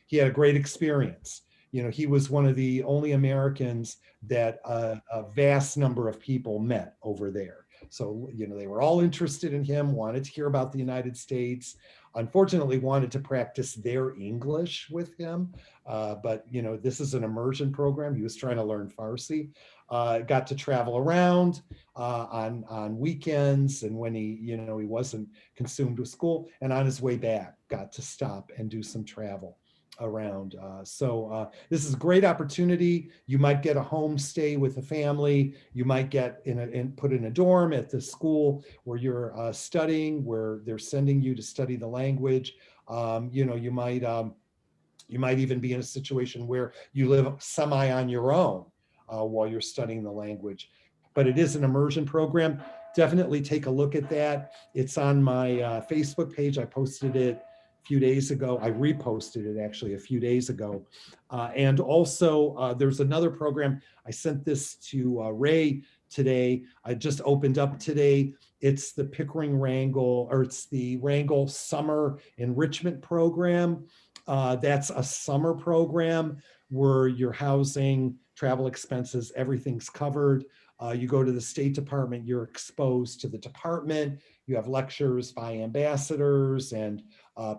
[SPEAKER 2] He had a great experience. You know, he was one of the only Americans that a vast number of people met over there. So, you know, they were all interested in him, wanted to hear about the United States, unfortunately wanted to practice their English with him. But, you know, this is an immersion program. He was trying to learn Farsi, got to travel around on weekends and when he, you know, he wasn't consumed with school, and on his way back, got to stop and do some travel around. So this is a great opportunity. You might get a home stay with a family. You might get put in a dorm at the school where you're studying, where they're sending you to study the language. You know, you might even be in a situation where you live semi on your own while you're studying the language. But it is an immersion program. Definitely take a look at that. It's on my Facebook page. I posted it few days ago. I reposted it actually a few days ago. And also there's another program. I sent this to Ray today. I just opened up today. It's the Pickering Wrangle, or it's the Wrangle Summer Enrichment Program. That's a summer program where your housing, travel expenses, everything's covered. You go to the State Department, you're exposed to the department. You have lectures by ambassadors and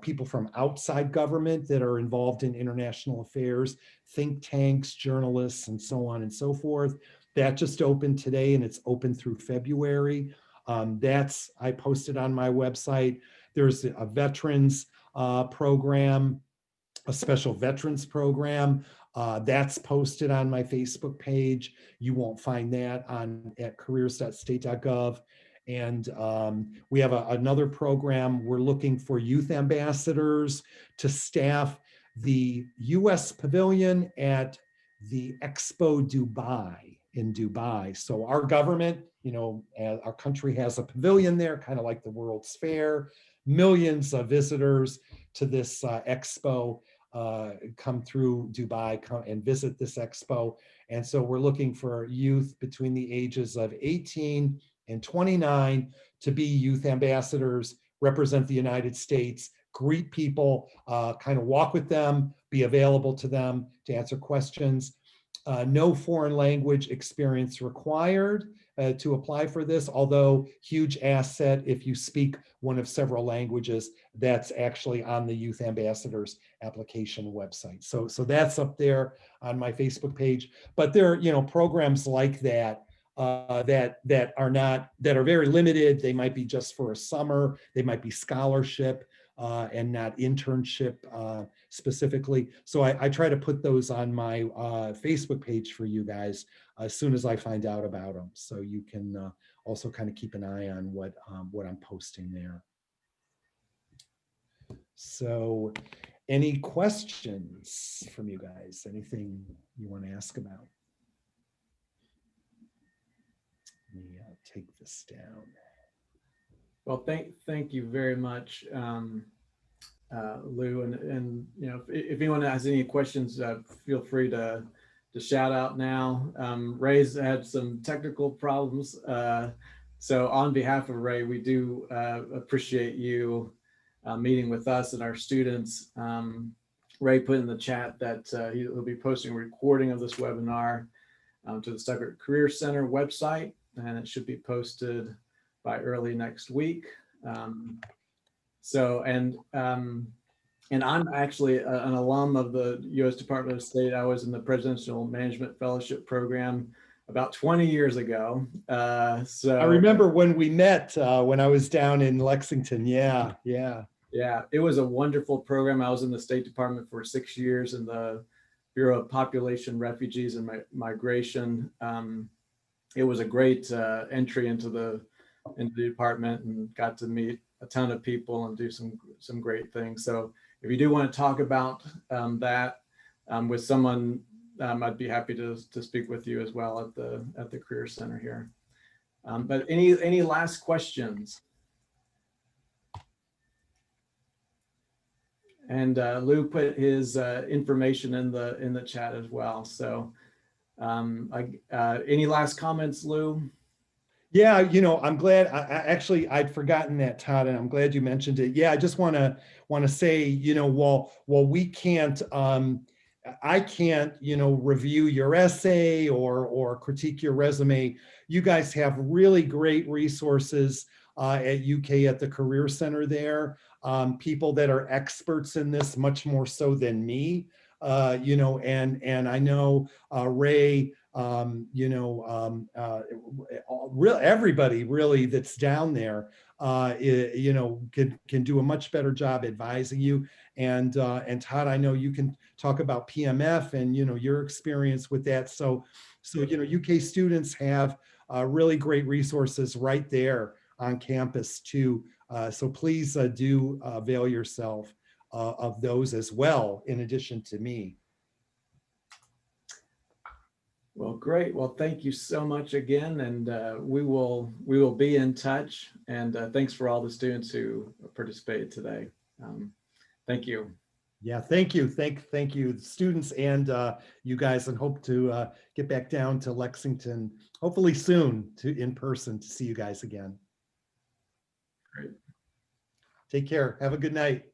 [SPEAKER 2] people from outside government that are involved in international affairs, think tanks, journalists, and so on and so forth. That just opened today, and it's open through February. I posted on my website. There's a veterans program, a special veterans program. That's posted on my Facebook page. You won't find that at careers.state.gov. And we have another program. We're looking for youth ambassadors to staff the US Pavilion at the Expo Dubai in Dubai. So our government, our country has a pavilion there, kind of like the World's Fair. Millions of visitors to this expo come through Dubai, come and visit this expo. And so we're looking for youth between the ages of 18 and 29 to be youth ambassadors, represent the United States, greet people, kind of walk with them, be available to them to answer questions. No foreign language experience required to apply for this, although huge asset if you speak one of several languages. That's actually on the Youth Ambassadors application website. So that's up there on my Facebook page. But there are programs like that that are very limited. They might be just for a summer. They might be scholarship and not internship specifically. So I try to put those on my Facebook page for you guys as soon as I find out about them. So you can also kind of keep an eye on what I'm posting there. So any questions from you guys? Anything you want to ask about? Let me take this down.
[SPEAKER 4] Well, thank you very much, Lou. And if anyone has any questions, feel free to shout out now. Ray's had some technical problems, so on behalf of Ray, we do appreciate you meeting with us and our students. Ray put in the chat that he'll be posting a recording of this webinar to the Stuttgart Career Center website, and it should be posted by early next week. And I'm actually an alum of the U.S. Department of State. I was in the Presidential Management Fellowship Program about 20 years ago. So
[SPEAKER 2] I remember when we met when I was down in Lexington. Yeah.
[SPEAKER 4] Yeah, it was a wonderful program. I was in the State Department for 6 years in the Bureau of Population, Refugees, and Migration. It was a great entry into the department, and got to meet a ton of people and do some great things. So if you do want to talk about that with someone, I'd be happy to speak with you as well at the Career Center here. But any last questions? And Lou put his information in the chat as well. So any last comments, Lou?
[SPEAKER 2] Yeah, I'm glad. I'd forgotten that, Todd, and I'm glad you mentioned it. Yeah, I just want to say, while we can't, I can't, review your essay or critique your resume, you guys have really great resources at UK at the Career Center there. People that are experts in this, much more so than me, and I know Ray. Everybody really that's down there, can do a much better job advising you. And Todd, I know you can talk about PMF and your experience with that. So UK students have really great resources right there on campus too. So please do avail yourself of those as well, in addition to me.
[SPEAKER 4] Well, great. Well, thank you so much again, and we will be in touch. And thanks for all the students who participated today. Thank you.
[SPEAKER 2] Yeah, thank you, thank you, students and you guys, and hope to get back down to Lexington, hopefully soon, in person to see you guys again.
[SPEAKER 4] Great.
[SPEAKER 2] Take care. Have a good night.